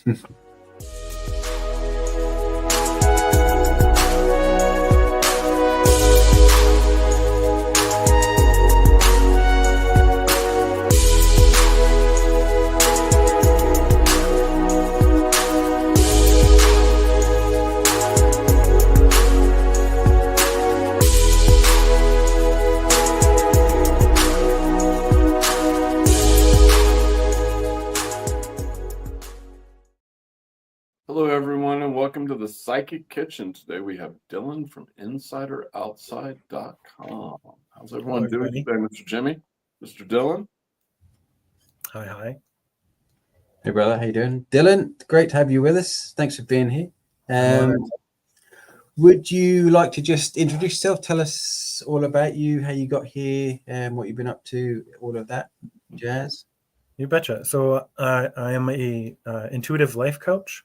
Hello, everyone, and welcome to the Psychic Kitchen. Today we have Dylan from InsiderOutside.com. How's everyone doing today, Mr. Jimmy? Mr. Dylan? Hi. Hey, brother. How you doing? Dylan, great to have you with us. Thanks for being here. Would you like to just introduce yourself? Tell us all about you, how you got here, and what you've been up to, all of that jazz. You betcha. So I am a intuitive life coach.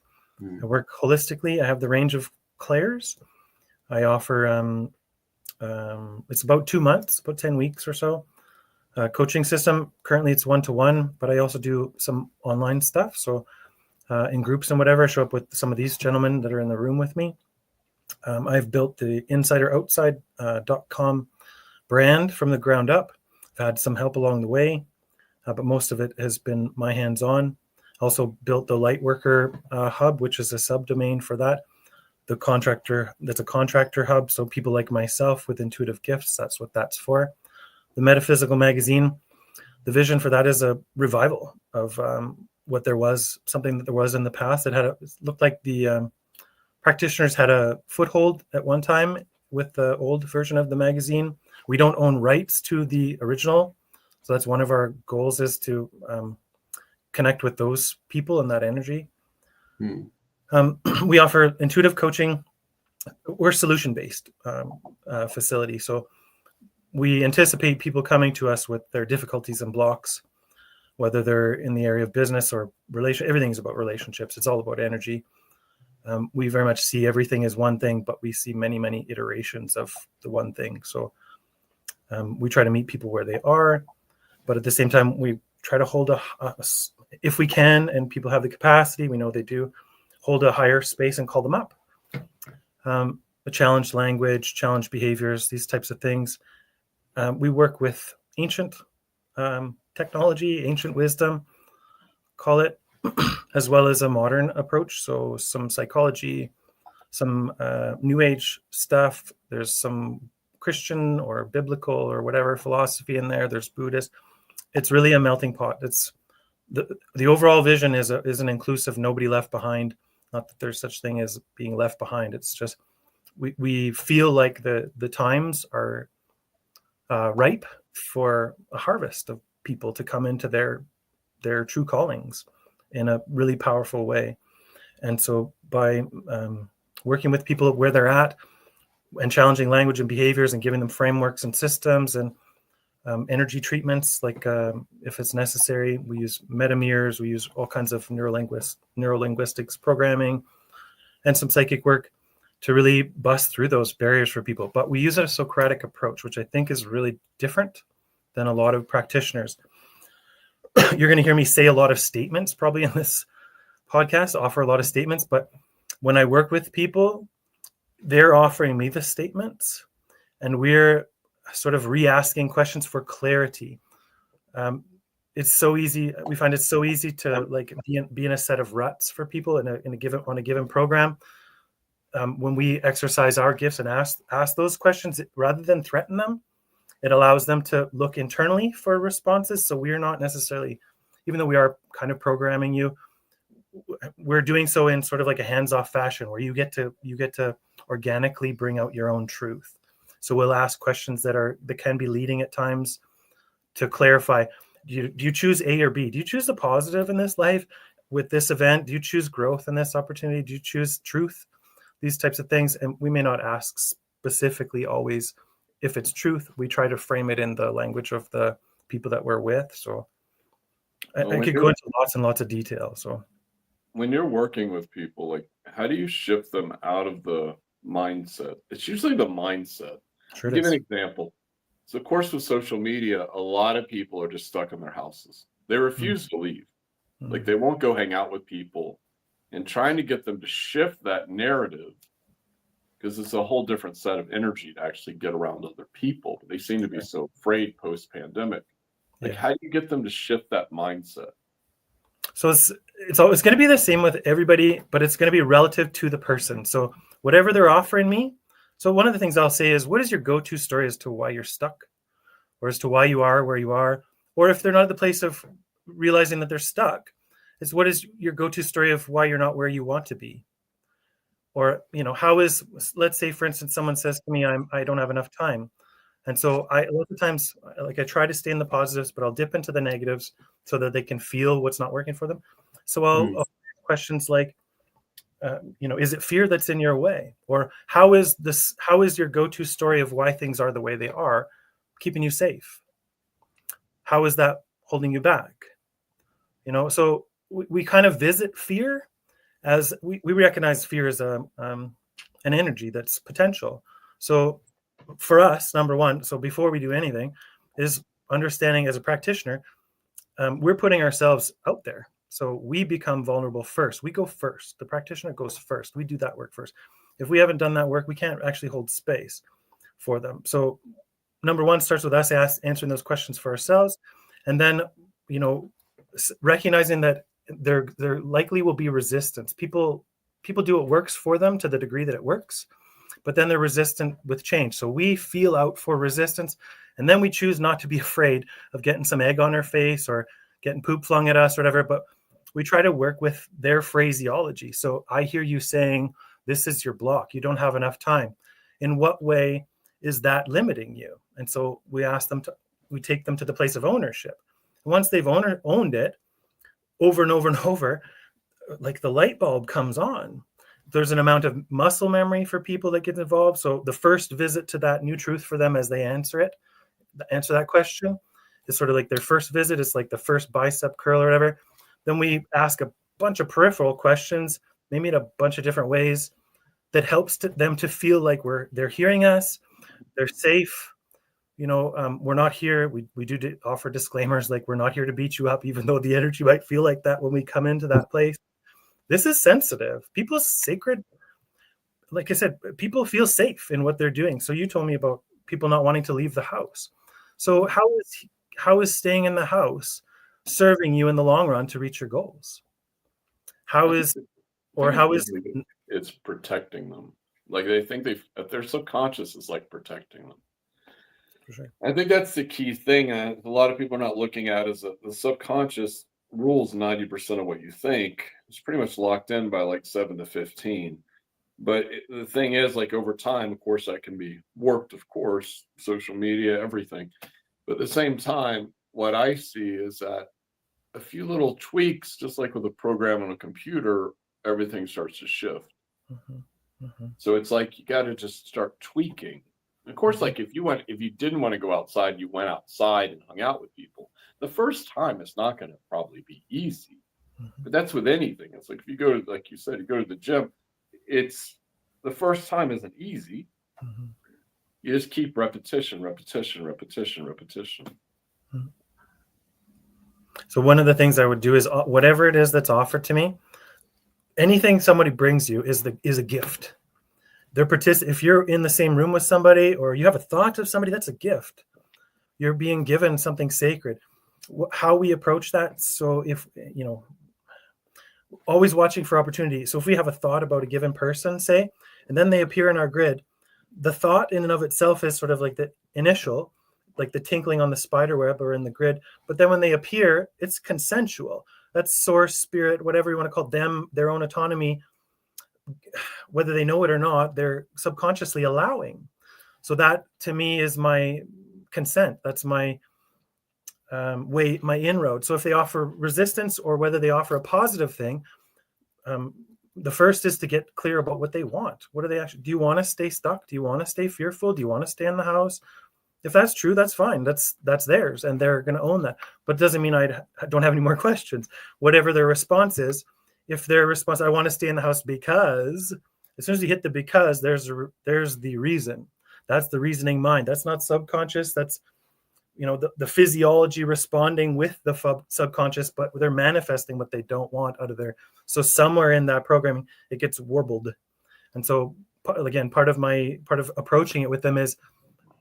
I work holistically. I have the range of clairs. I offer, it's about 2 months, about 10 weeks or so. Coaching system. Currently it's 1-to-1, but I also do some online stuff. So in groups and whatever, I show up with some of these gentlemen that are in the room with me. I've built the InsiderOutside.com brand from the ground up. I've had some help along the way, but most of it has been my hands-on. Also built the Lightworker hub, which is a subdomain for that. The contractor, that's a contractor hub. So people like myself with intuitive gifts, that's what that's for. The Metaphysical magazine, the vision for that is a revival of what there was, something that there was in the past. It looked like the practitioners had a foothold at one time with the old version of the magazine. We don't own rights to the original. So that's one of our goals, is to connect with those people and that energy. We offer intuitive coaching. We're solution-based facility. So we anticipate people coming to us with their difficulties and blocks, whether they're in the area of business or relation. Everything's about relationships. It's all about energy. We very much see everything as one thing, but we see many, many iterations of the one thing. So we try to meet people where they are, but at the same time, we try to hold if we can, and people have the capacity, we know they do, hold a higher space and call them up. A challenged language, challenged behaviors, these types of things. We work with ancient technology, ancient wisdom, call it, as well as a modern approach. So some psychology, some new age stuff. There's some Christian or biblical or whatever philosophy in there. There's Buddhist. It's really a melting pot. It's the overall vision is an inclusive, nobody left behind. Not that there's such thing as being left behind. It's just we feel like the times are ripe for a harvest of people to come into their true callings in a really powerful way. And so by working with people where they're at and challenging language and behaviors and giving them frameworks and systems and energy treatments, like if it's necessary, we use metamirrors, we use all kinds of neurolinguistics programming and some psychic work to really bust through those barriers for people. But we use a Socratic approach, which I think is really different than a lot of practitioners. You're going to hear me say a lot of statements probably in this podcast, offer a lot of statements, but when I work with people, they're offering me the statements and we're sort of re-asking questions for clarity. It's so easy. We find it so easy to like be in a set of ruts for people on a given program. When we exercise our gifts and ask those questions, rather than threaten them, it allows them to look internally for responses. So we're not necessarily, even though we are kind of programming you, we're doing so in sort of like a hands-off fashion where you get to organically bring out your own truth. So we'll ask questions that can be leading at times to clarify. Do you choose A or B? Do you choose the positive in this life with this event? Do you choose growth in this opportunity? Do you choose truth? These types of things. And we may not ask specifically always if it's truth. We try to frame it in the language of the people that we're with. So I could go into lots and lots of detail. So when you're working with people, like, how do you shift them out of the mindset? It's usually the mindset. Sure. Give an example. So, of course, with social media, a lot of people are just stuck in their houses. They refuse to leave. Like, they won't go hang out with people. and trying to get them to shift that narrative, because it's a whole different set of energy to actually get around other people. They seem to be so afraid post-pandemic. Like, Yeah. how do you get them to shift that mindset? So it's always going to be the same with everybody, but it's going to be relative to the person. So whatever they're offering me. So one of the things I'll say is, what is your go-to story as to why you're stuck, or as to why you are where you are? Or if they're not at the place of realizing that they're stuck, is what is your go-to story of why you're not where you want to be? Or, how is, let's say, for instance, someone says to me, I don't have enough time. And so a lot of times, like, I try to stay in the positives, but I'll dip into the negatives so that they can feel what's not working for them. So I'll ask questions like, is it fear that's in your way? Or how is your go-to story of why things are the way they are keeping you safe? How is that holding you back? So we kind of visit fear as we recognize fear as an energy that's potential. So for us, number one, so before we do anything, is understanding as a practitioner, we're putting ourselves out there. So we become vulnerable first. We go first. The practitioner goes first. We do that work first. If we haven't done that work, we can't actually hold space for them. So number one starts with us answering those questions for ourselves. And then, recognizing that there likely will be resistance. People do what works for them to the degree that it works, but then they're resistant with change. So we feel out for resistance, and then we choose not to be afraid of getting some egg on our face or getting poop flung at us or whatever, but we try to work with their phraseology. So I hear you saying, this is your block. You don't have enough time. In what way is that limiting you? And so we take them to the place of ownership. And once they've owned it over and over and over, like the light bulb comes on. There's an amount of muscle memory for people that get involved. So the first visit to that new truth for them as they answer that question is sort of like their first visit. It's like the first bicep curl or whatever. Then we ask a bunch of peripheral questions, maybe in a bunch of different ways, that helps them to feel like they're hearing us, they're safe. We're not here. We do offer disclaimers, like, we're not here to beat you up, even though the energy might feel like that when we come into that place. This is sensitive. People's sacred, like I said, people feel safe in what they're doing. So you told me about people not wanting to leave the house. So how is staying in the house serving you in the long run to reach your goals? It's protecting them. Like, they think their subconscious is like protecting them. For sure. I think that's the key thing. A lot of people are not looking at is that the subconscious rules 90% of what you think. It's pretty much locked in by like 7 to 15. But the thing is, like, over time, of course, that can be warped, of course, social media, everything. But at the same time, what I see is that a few little tweaks, just like with a program on a computer, everything starts to shift. Mm-hmm. Mm-hmm. So it's like you got to just start tweaking. Of course, like, if you didn't want to go outside, you went outside and hung out with people. The first time it's not going to probably be easy, but that's with anything. It's like, if you go to, like you said, you go to the gym, it's the first time isn't easy. Mm-hmm. You just keep repetition. Mm-hmm. So one of the things I would do is, whatever it is that's offered to me, anything somebody brings you is a gift. If you're in the same room with somebody, or you have a thought of somebody, that's a gift. You're being given something sacred. How we approach that. So if, always watching for opportunity. So if we have a thought about a given person, say, and then they appear in our grid, the thought in and of itself is sort of like the initial, like the tinkling on the spider web or in the grid. But then when they appear, it's consensual. That's source, spirit, whatever you want to call them, their own autonomy. Whether they know it or not, they're subconsciously allowing. So that, to me, is my consent. That's my my inroad. So if they offer resistance, or whether they offer a positive thing, the first is to get clear about what they want. What do they actually? Do you want to stay stuck? Do you want to stay fearful? Do you want to stay in the house? If that's true, that's fine. That's theirs, and they're going to own that. But it doesn't mean I don't have any more questions. Whatever their response is, if their response, I want to stay in the house because, as soon as you hit the because, there's the reason. That's the reasoning mind. That's not subconscious. That's the physiology responding with the subconscious, but they're manifesting what they don't want out of there. So somewhere in that programming, it gets warbled. And so again, part of approaching it with them is,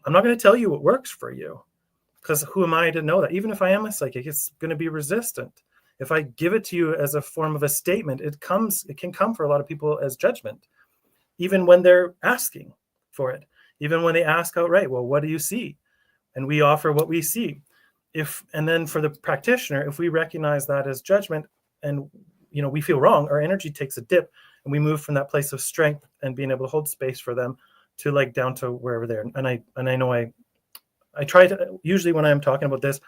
I'm not going to tell you what works for you, because who am I to know that? Even if I am a psychic, it's going to be resistant. If I give it to you as a form of a statement, it can come for a lot of people as judgment, even when they're asking for it, even when they ask outright, well, what do you see? And we offer what we see. And then for the practitioner, if we recognize that as judgment and, we feel wrong, our energy takes a dip and we move from that place of strength and being able to hold space for them to like down to wherever they're. And I know I try to, usually when I'm talking about this,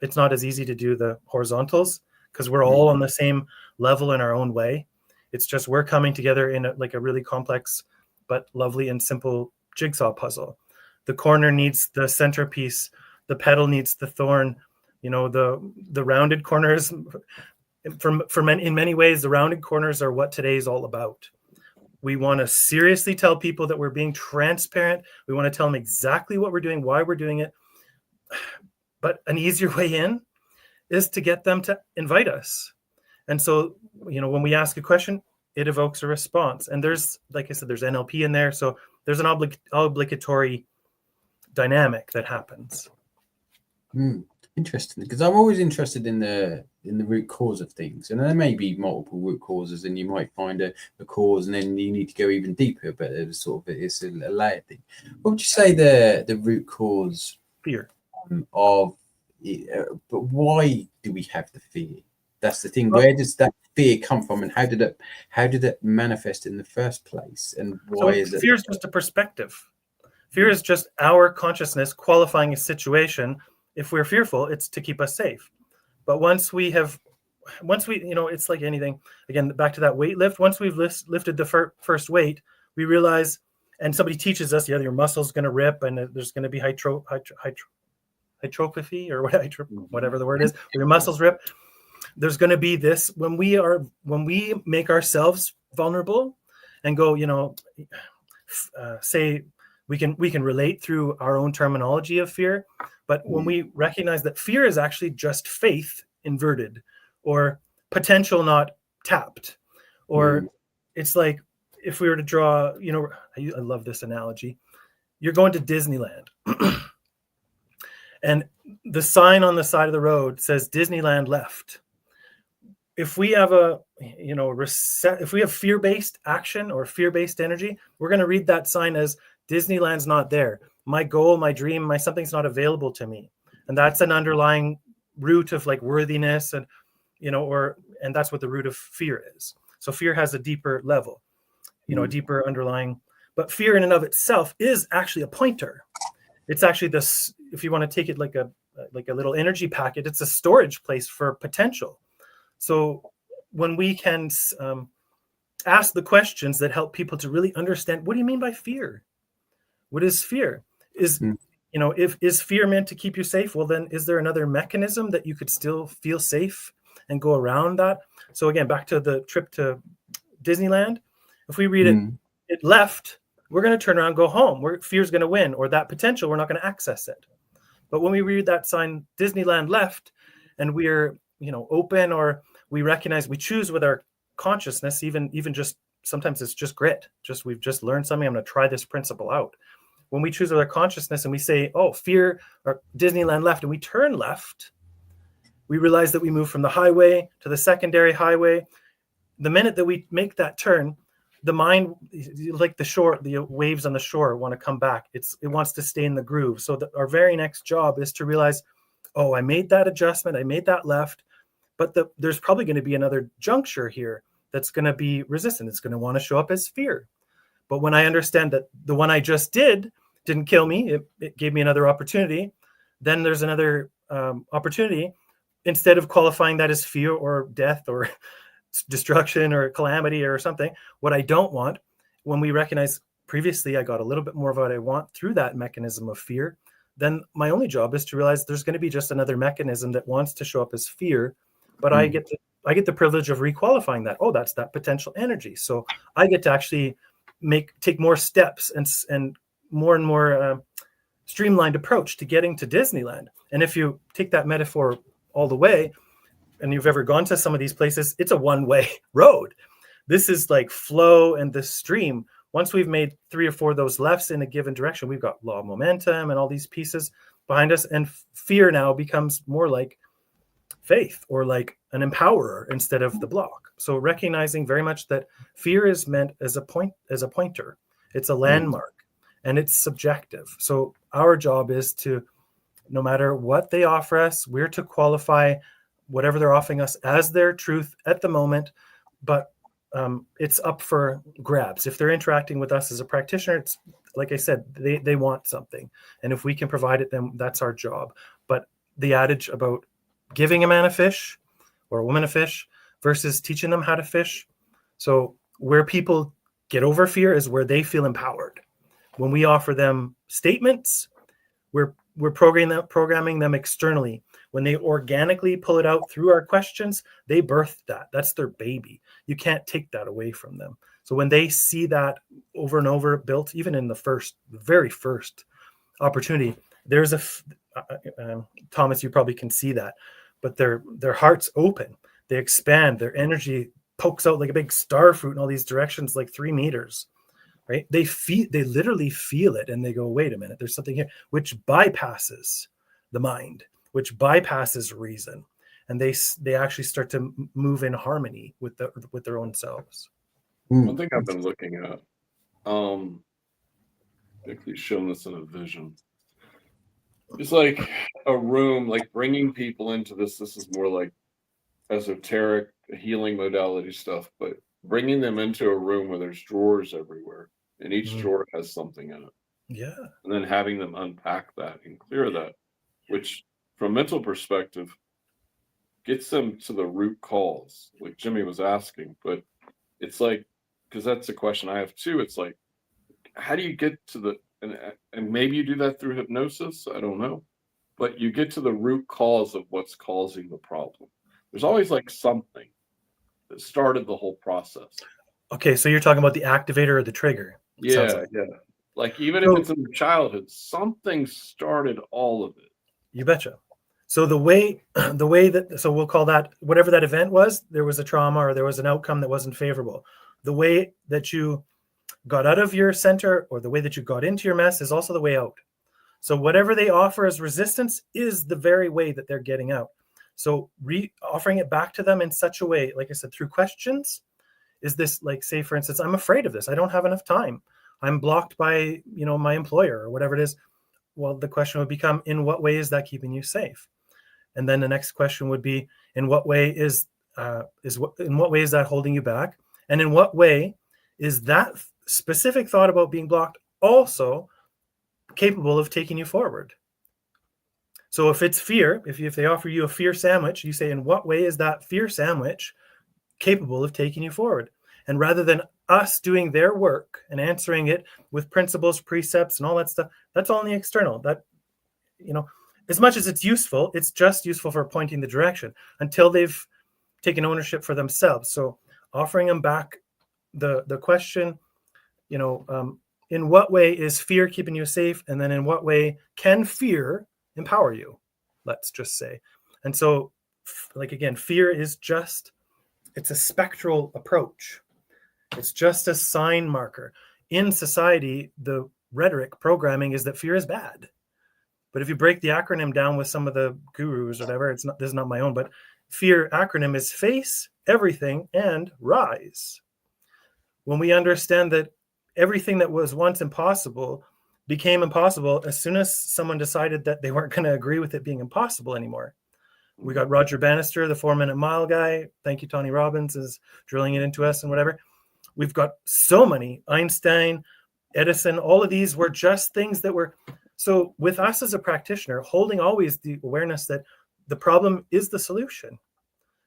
it's not as easy to do the horizontals because we're all on the same level in our own way. It's just we're coming together in a really complex but lovely and simple jigsaw puzzle. The corner needs the centerpiece. The petal needs the thorn. The rounded corners. In many ways, the rounded corners are what today is all about. We want to seriously tell people that we're being transparent. We want to tell them exactly what we're doing, why we're doing it. But an easier way in is to get them to invite us. And so, when we ask a question, it evokes a response. And there's, like I said, there's NLP in there. So there's an obligatory dynamic that happens. Interesting, because I'm always interested in the root cause of things, and there may be multiple root causes, and you might find a cause, and then you need to go even deeper. But it's a layered thing. What would you say the root cause? Fear. But why do we have the fear? That's the thing. Where does that fear come from, and how did it manifest in the first place? And why is it? Fear is just a perspective. Fear is just our consciousness qualifying a situation. If we're fearful, it's to keep us safe. But once we, it's like anything. Again, back to that weight lift. Once we've lifted the first weight, we realize, and somebody teaches us, your muscle's going to rip, and there's going to be hypertrophy or whatever the word is, your muscles rip. There's going to be this when we make ourselves vulnerable and go, say we can relate through our own terminology of fear. But when we recognize that fear is actually just faith inverted or potential not tapped, or it's like if we were to draw, I love this analogy. You're going to Disneyland and the sign on the side of the road says Disneyland left. If we have if we have fear-based action or fear-based energy, we're going to read that sign as Disneyland's not there. My goal, my dream, something's not available to me. And that's an underlying root of like worthiness and, and that's what the root of fear is. So fear has a deeper level, a deeper underlying, but fear in and of itself is actually a pointer. It's actually this, if you want to take it like a little energy packet, it's a storage place for potential. So when we can ask the questions that help people to really understand, what do you mean by fear? What is fear? Is fear meant to keep you safe? Well, then is there another mechanism that you could still feel safe and go around that? So again, back to the trip to Disneyland. If we read it left, we're going to turn around and go home. Fear's going to win, or that potential, we're not going to access it. But when we read that sign, Disneyland left, and we're open, or we recognize, we choose with our consciousness, even just sometimes it's just grit. We've just learned something. I'm going to try this principle out. When we choose with our consciousness and we say, oh, fear or Disneyland left, and we turn left, we realize that we move from the highway to the secondary highway. The minute that we make that turn, the mind, like the shore, the waves on the shore want to come back. It wants to stay in the groove. So our very next job is to realize, oh, I made that adjustment. I made that left, but there's probably going to be another juncture here that's going to be resistant. It's going to want to show up as fear. But when I understand that the one I just didn't kill me, it gave me another opportunity, then there's another opportunity. Instead of qualifying that as fear or death or destruction or calamity or something, what I don't want, when we recognize previously I got a little bit more of what I want through that mechanism of fear, then my only job is to realize there's going to be just another mechanism that wants to show up as fear, but I get the privilege of requalifying that. Oh, that's that potential energy. So I get to actually take more steps and more and more streamlined approach to getting to Disneyland. And if you take that metaphor all the way, and you've ever gone to some of these places, it's a one-way road. This is like flow and the stream. Once we've made 3 or 4 of those lefts in a given direction, we've got law of momentum and all these pieces behind us. And fear now becomes more like faith, or like an empowerer instead of the block. So recognizing very much that fear is meant as a pointer. It's a landmark, and it's subjective. So our job is to, no matter what they offer us, we're to qualify whatever they're offering us as their truth at the moment. But it's up for grabs. If they're interacting with us as a practitioner, it's like I said, they want something, and if we can provide it, then that's our job. But the adage about giving a man a fish or a woman a fish versus teaching them how to fish. So where people get over fear is where they feel empowered. When we offer them statements, we're programming them externally. When they organically pull it out through our questions, they birthed that. That's their baby. You can't take that away from them. So when they see that over and over built, even in the very first opportunity, there's Thomas, you probably can see that, but their hearts open, they expand, their energy pokes out like a big star fruit in all these directions, like 3 meters, right? They literally feel it, and they go, wait a minute, there's something here, which bypasses the mind, which bypasses reason, and they actually start to move in harmony with their own selves. One thing I've been looking at, actually shown this in a vision. It's like a room, like bringing people into this. This is more like esoteric healing modality stuff, but bringing them into a room where there's drawers everywhere, and each drawer has something in it. Yeah. And then having them unpack that and clear that, which from a mental perspective gets them to the root cause, like Jimmy was asking. But it's like, because that's a question I have too. It's like, how do you get to the, and maybe you do that through hypnosis, I don't know, but you get to the root cause of what's causing the problem. There's always like something that started the whole process. Okay, so you're talking about the activator or the trigger. Yeah. Like even if it's in your childhood, something started all of it. You betcha. So the way that, so we'll call that, whatever that event was, there was a trauma or there was an outcome that wasn't favorable. The way that you got out of your center or the way that you got into your mess is also the way out. So whatever they offer as resistance is the very way that they're getting out. So offering it back to them in such a way, like I said, through questions, is this, like, say, for instance, I'm afraid of this. I don't have enough time. I'm blocked by, my employer or whatever it is. Well, the question would become, in what way is that keeping you safe? And then the next question would be, in what way is that holding you back? And in what way is that specific thought about being blocked also capable of taking you forward? So if it's fear, if they offer you a fear sandwich, you say, in what way is that fear sandwich capable of taking you forward? And rather than us doing their work and answering it with principles, precepts, and all that stuff, that's all in the external. That, as much as it's useful, it's just useful for pointing the direction until they've taken ownership for themselves. So offering them back the question, in what way is fear keeping you safe? And then in what way can fear empower you? Let's just say. And so, like, again, fear is it's a spectral approach. It's just a sign marker. In society, the rhetoric programming is that fear is bad. But if you break the acronym down with some of the gurus or whatever, this is not my own, but fear acronym is face everything and rise. When we understand that everything that was once impossible became impossible as soon as someone decided that they weren't going to agree with it being impossible anymore. We got Roger Bannister, the 4-minute mile guy. Thank you, Tony Robbins, is drilling it into us and whatever. We've got so many, Einstein, Edison, all of these were just things that were, so with us as a practitioner, holding always the awareness that the problem is the solution.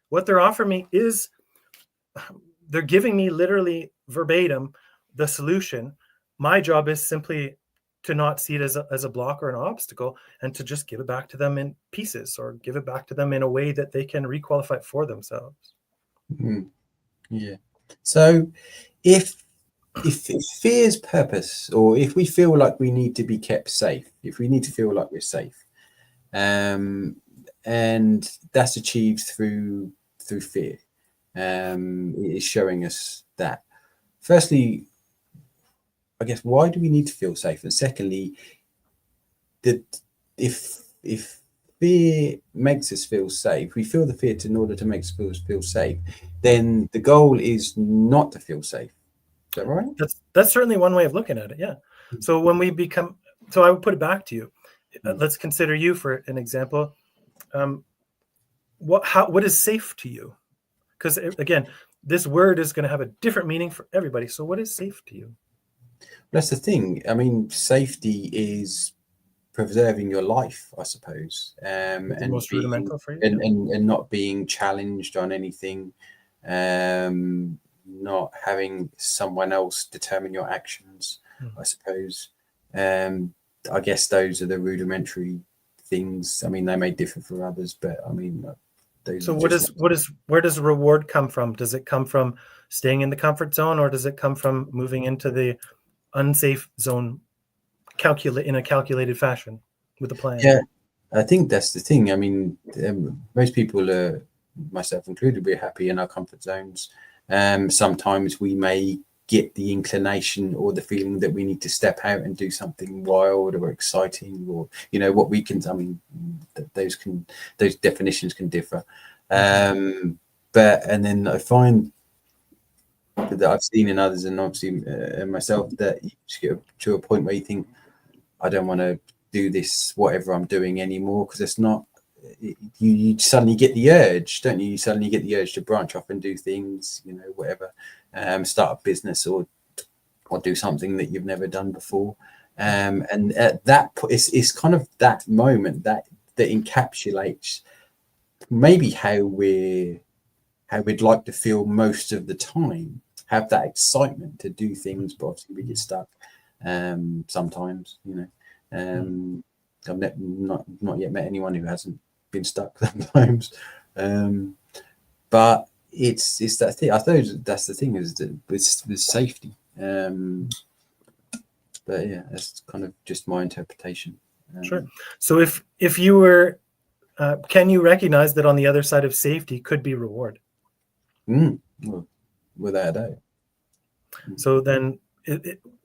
What they're offering me is, they're giving me literally verbatim the solution. My job is simply to not see it as a block or an obstacle, and to just give it back to them in pieces, or give it back to them in a way that they can requalify it for themselves. Yeah. So if if fear's purpose, or if we feel like we need to be kept safe, if we need to feel like we're safe, and that's achieved through fear, it is showing us that. Firstly, I guess, why do we need to feel safe? And secondly, that if fear makes us feel safe, we feel the fear in order to make us feel safe, then the goal is not to feel safe. Is that right? That's certainly one way of looking at it. Yeah. So when we become, so I would put it back to you. Let's consider you for an example. What is safe to you? Because again, this word is going to have a different meaning for everybody. So what is safe to you? That's the thing. I mean, safety is preserving your life, I suppose, and most being, rudimental for you, and not being challenged on anything, not having someone else determine your actions, I suppose. I guess those are the rudimentary things. I mean, they may differ for others, but I mean, those. So where does reward come from? Does it come from staying in the comfort zone, or does it come from moving into the unsafe zone, in a calculated fashion with a plan? Yeah, I think that's the thing. I mean, most people, myself included, we're happy in our comfort zones. Sometimes we may get the inclination or the feeling that we need to step out and do something wild or exciting, or what we can. I mean, those definitions can differ. But and then I find that I've seen in others, and obviously myself, that you just get to a point where you think, I don't want to do this, whatever I'm doing anymore, because it's not. You suddenly get the urge, don't you? You suddenly get the urge to branch off and do things, whatever, start a business or do something that you've never done before. And at that point, it's kind of that moment that encapsulates maybe how we'd like to feel most of the time. Have that excitement to do things, but obviously we get stuck sometimes. I've not yet met anyone who hasn't been stuck sometimes, but it's that thing. I suppose that's the thing, is that with safety. But yeah, that's kind of just my interpretation. Sure. So if you were, can you recognize that on the other side of safety could be reward? Well, without a doubt. So then,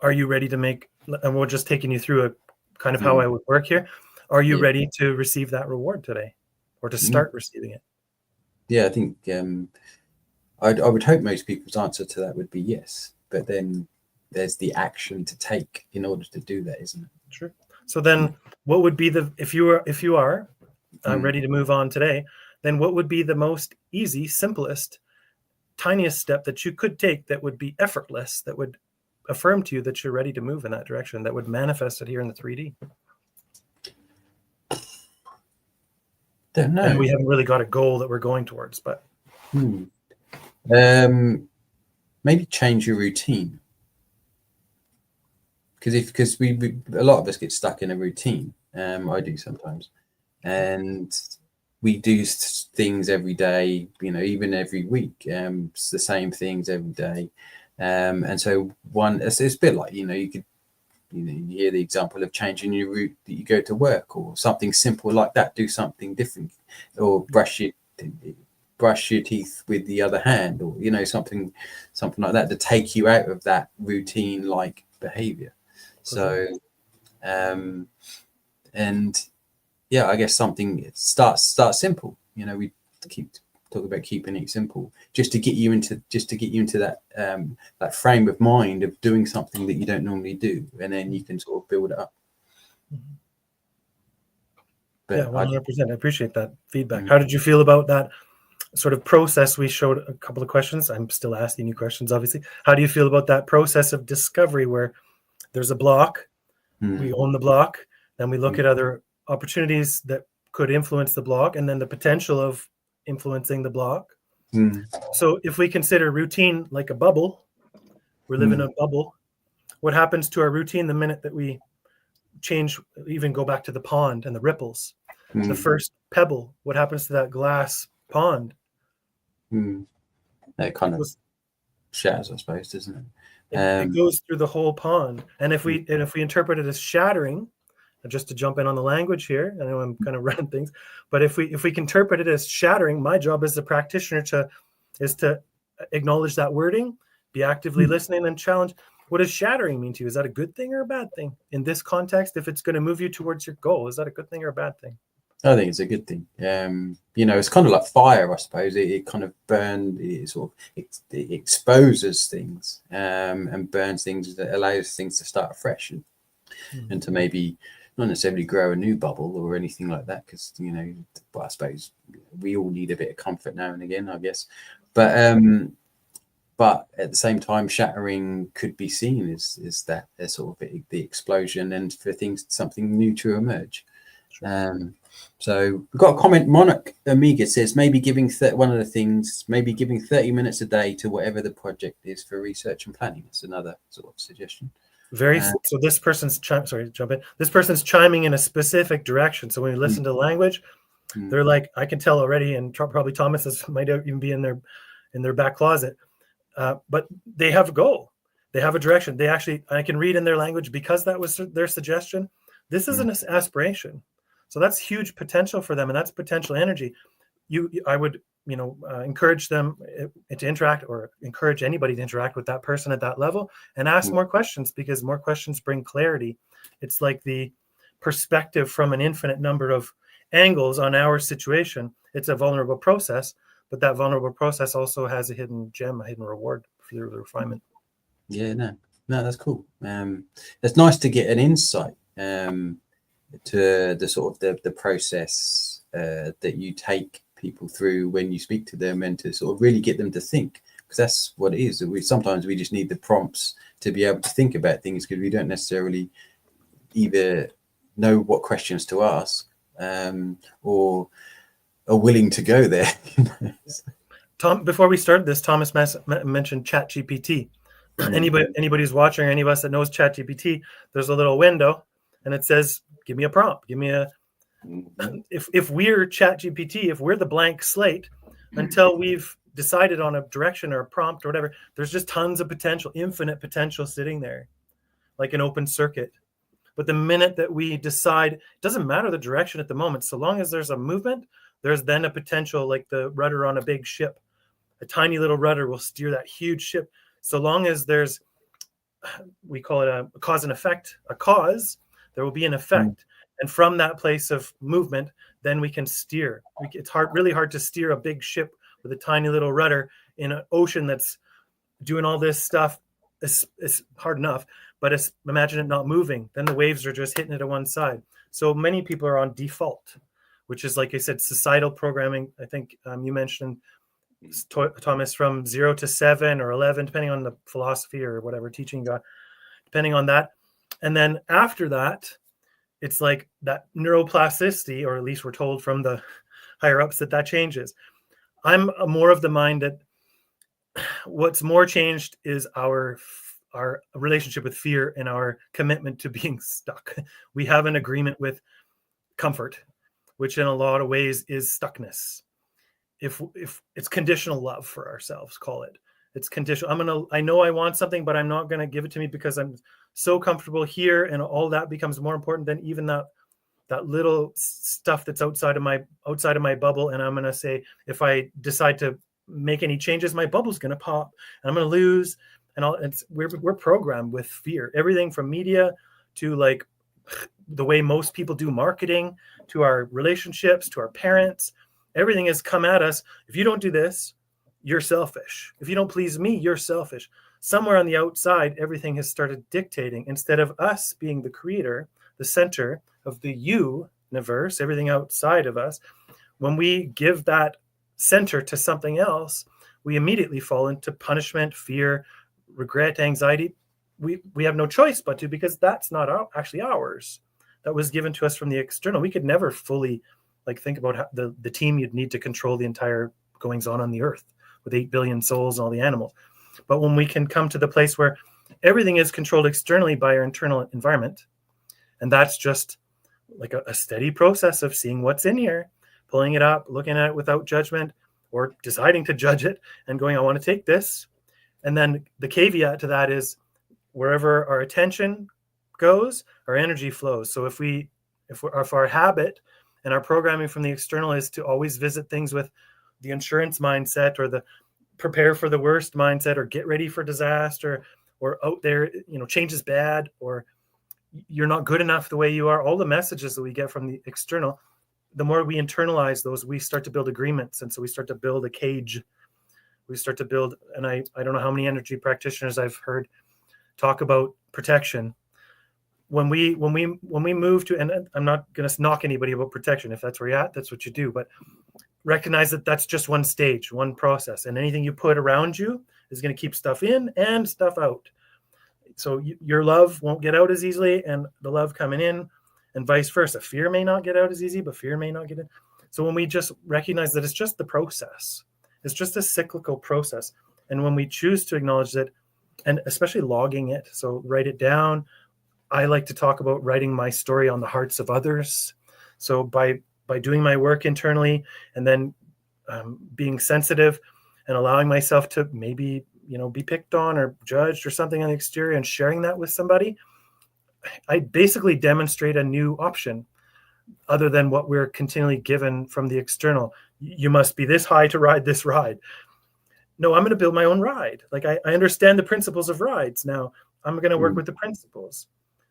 are you ready to make? And we're just taking you through a kind of how I would work here. Are you ready to receive that reward today, or to start receiving it? Yeah, I think I would hope most people's answer to that would be yes. But then there's the action to take in order to do that, isn't it? Sure. So then, what would be if you are ready to move on today? Then what would be the most easy, simplest, tiniest step that you could take that would be effortless, that would affirm to you that you're ready to move in that direction, that would manifest it here in the 3D? Don't know. And we haven't really got a goal that we're going towards, but maybe change your routine, because we a lot of us get stuck in a routine. I do sometimes, and we do things every day, even every week. It's the same things every day, and so it's a bit like you could. You hear the example of changing your route that you go to work, or something simple like that. Do something different, or brush your teeth with the other hand, or something like that to take you out of that routine like behavior. So and yeah, I guess something start simple. We keep talking about keeping it simple, just to get you into that that frame of mind of doing something that you don't normally do, and then you can sort of build it up. But yeah, 100%. I appreciate that feedback. How did you feel about that sort of process? We showed a couple of questions. I'm still asking you questions, obviously. How do you feel about that process of discovery, where there's a block, we own the block, then we look at other opportunities that could influence the block, and then the potential of influencing the block. So if we consider routine like a bubble, we live in a bubble. What happens to our routine the minute that we change, even go back to the pond and the ripples? The first pebble, what happens to that glass pond? It kind of shatters, I suppose, doesn't it? It goes through the whole pond. And if we interpret it as shattering, just to jump in on the language here, I know I'm kind of running things, but if we can interpret it as shattering, my job as a practitioner is to acknowledge that wording, be actively listening, and challenge. What does shattering mean to you? Is that a good thing or a bad thing in this context? If it's going to move you towards your goal, is that a good thing or a bad thing? I think it's a good thing. It's kind of like fire, I suppose. It kind of it exposes things and burns things, that allows things to start afresh and to maybe not necessarily grow a new bubble or anything like that, because but I suppose we all need a bit of comfort now and again, I guess. But at the same time, shattering could be seen as that as sort of the explosion, and for something new to emerge. So we've got a comment. Monarch Amiga says maybe giving 30 minutes a day to whatever the project is for research and planning. It's another sort of suggestion. So this person's This person's chiming in a specific direction. So when you listen to the language, they're like, I can tell already, and probably Thomas's might even be in their back closet. But they have a goal. They have a direction. I can read in their language, because that was their suggestion. This is an aspiration. So that's huge potential for them, and that's potential energy. I would, encourage them to interact, or encourage anybody to interact with that person at that level and ask more questions, because more questions bring clarity. It's like the perspective from an infinite number of angles on our situation. It's a vulnerable process, but that vulnerable process also has a hidden gem, a hidden reward for the refinement. Yeah, no, that's cool. It's nice to get an insight to the sort of the process that you take people through when you speak to them, and to sort of really get them to think, because that's what it is. Sometimes we just need the prompts to be able to think about things, because we don't necessarily either know what questions to ask or are willing to go there. Tom, before we started this, Thomas mentioned ChatGPT. Anybody who's watching, or any of us that knows ChatGPT, there's a little window and it says, give me a prompt, give me a, if we're ChatGPT, if we're the blank slate, until we've decided on a direction or a prompt or whatever, there's just tons of potential, infinite potential sitting there, like an open circuit. But the minute that we decide, it doesn't matter the direction at the moment, so long as there's a movement, there's then a potential, like the rudder on a big ship. A tiny little rudder will steer that huge ship. So long as there's, we call it a cause and effect, a cause, there will be an effect. And from that place of movement, then we can steer. It's really hard to steer a big ship with a tiny little rudder in an ocean that's doing all this stuff. It's hard enough, but imagine it not moving. Then the waves are just hitting it at one side. So many people are on default, which is, like I said, societal programming. I think you mentioned, Thomas, from 0 to 7 or 11, depending on the philosophy or whatever teaching you got, depending on that. And then after that, it's like that neuroplasticity, or at least we're told from the higher ups that changes. I'm more of the mind that what's more changed is our relationship with fear and our commitment to being stuck. We have an agreement with comfort, which in a lot of ways is stuckness. If it's conditional love for ourselves, call it. It's conditional. I know I want something, but I'm not going to give it to me because I'm so comfortable here, and all that becomes more important than even that little stuff that's outside of my bubble. And I'm going to say, if I decide to make any changes, my bubble's going to pop and I'm going to lose. And we're programmed with fear. Everything from media to like the way most people do marketing, to our relationships, to our parents. Everything has come at us. If you don't do this, you're selfish. If you don't please me, you're selfish. Somewhere on the outside, everything has started dictating, instead of us being the creator, the center of the universe, everything outside of us. When we give that center to something else, we immediately fall into punishment, fear, regret, anxiety. We have no choice but to, because that's not actually ours. That was given to us from the external. We could never fully think about how the team you'd need to control the entire goings on the earth with 8 billion souls and all the animals. But when we can come to the place where everything is controlled externally by our internal environment, and that's just like a steady process of seeing what's in here, pulling it up, looking at it without judgment, or deciding to judge it and going, I want to take this. And then the caveat to that is wherever our attention goes, our energy flows. So if our habit and our programming from the external is to always visit things with the insurance mindset, or the prepare for the worst mindset, or get ready for disaster, or out there, change is bad, or you're not good enough the way you are, all the messages that we get from the external, the more we internalize those, we start to build agreements. And so we start to build a cage. We start to build, and I don't know how many energy practitioners I've heard talk about protection. When we move to, and I'm not going to knock anybody about protection. If that's where you're at, that's what you do. But recognize that that's just one stage, one process, and anything you put around you is going to keep stuff in and stuff out. So your love won't get out as easily, and the love coming in, and vice versa. Fear may not get out as easy, but fear may not get in. So when we just recognize that it's just the process, it's just a cyclical process. And when we choose to acknowledge that, and especially logging it, so write it down. I like to talk about writing my story on the hearts of others. So by doing my work internally, and then being sensitive and allowing myself to maybe, be picked on or judged or something on the exterior, and sharing that with somebody, I basically demonstrate a new option other than what we're continually given from the external. You must be this high to ride this ride. No, I'm going to build my own ride. Like I understand the principles of rides. Now I'm going to work with the principles.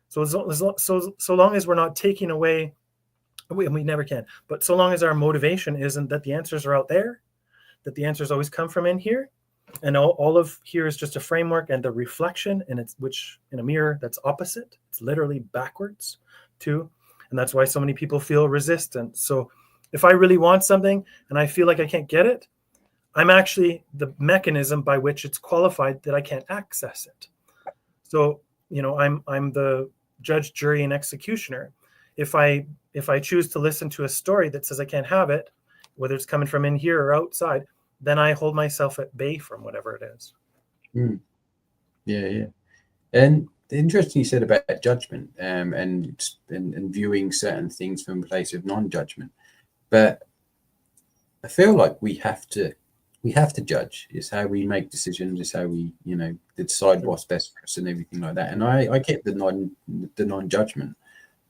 So so long as we're not taking away, and we never can, but so long as our motivation isn't that the answers are out there, that the answers always come from in here, and all of here is just a framework and the reflection, and it's which in a mirror that's opposite. It's literally backwards too. And that's why so many people feel resistant. So if I really want something and I feel like I can't get it, I'm actually the mechanism by which it's qualified that I can't access it. So, I'm the judge, jury, and executioner. If I choose to listen to a story that says I can't have it, whether it's coming from in here or outside, then I hold myself at bay from whatever it is. Yeah. And interesting you said about judgment, and viewing certain things from a place of non-judgment. But I feel like we have to judge. It's how we make decisions. It's how we, decide what's best for us and everything like that. And I get the non-judgment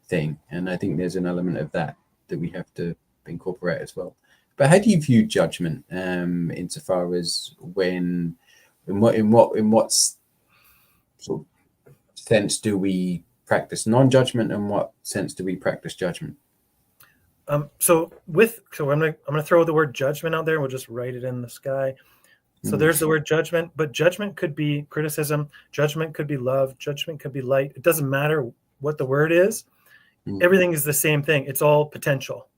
thing, and I think there's an element of that we have to incorporate as well. But how do you view judgment, insofar as in what sort of sense do we practice non-judgment, and what sense do we practice judgment? So I'm gonna throw the word judgment out there, and we'll just write it in the sky. So there's the word judgment, but judgment could be criticism, judgment could be love, judgment could be light. It doesn't matter what the word is. Everything is the same thing. It's all potential.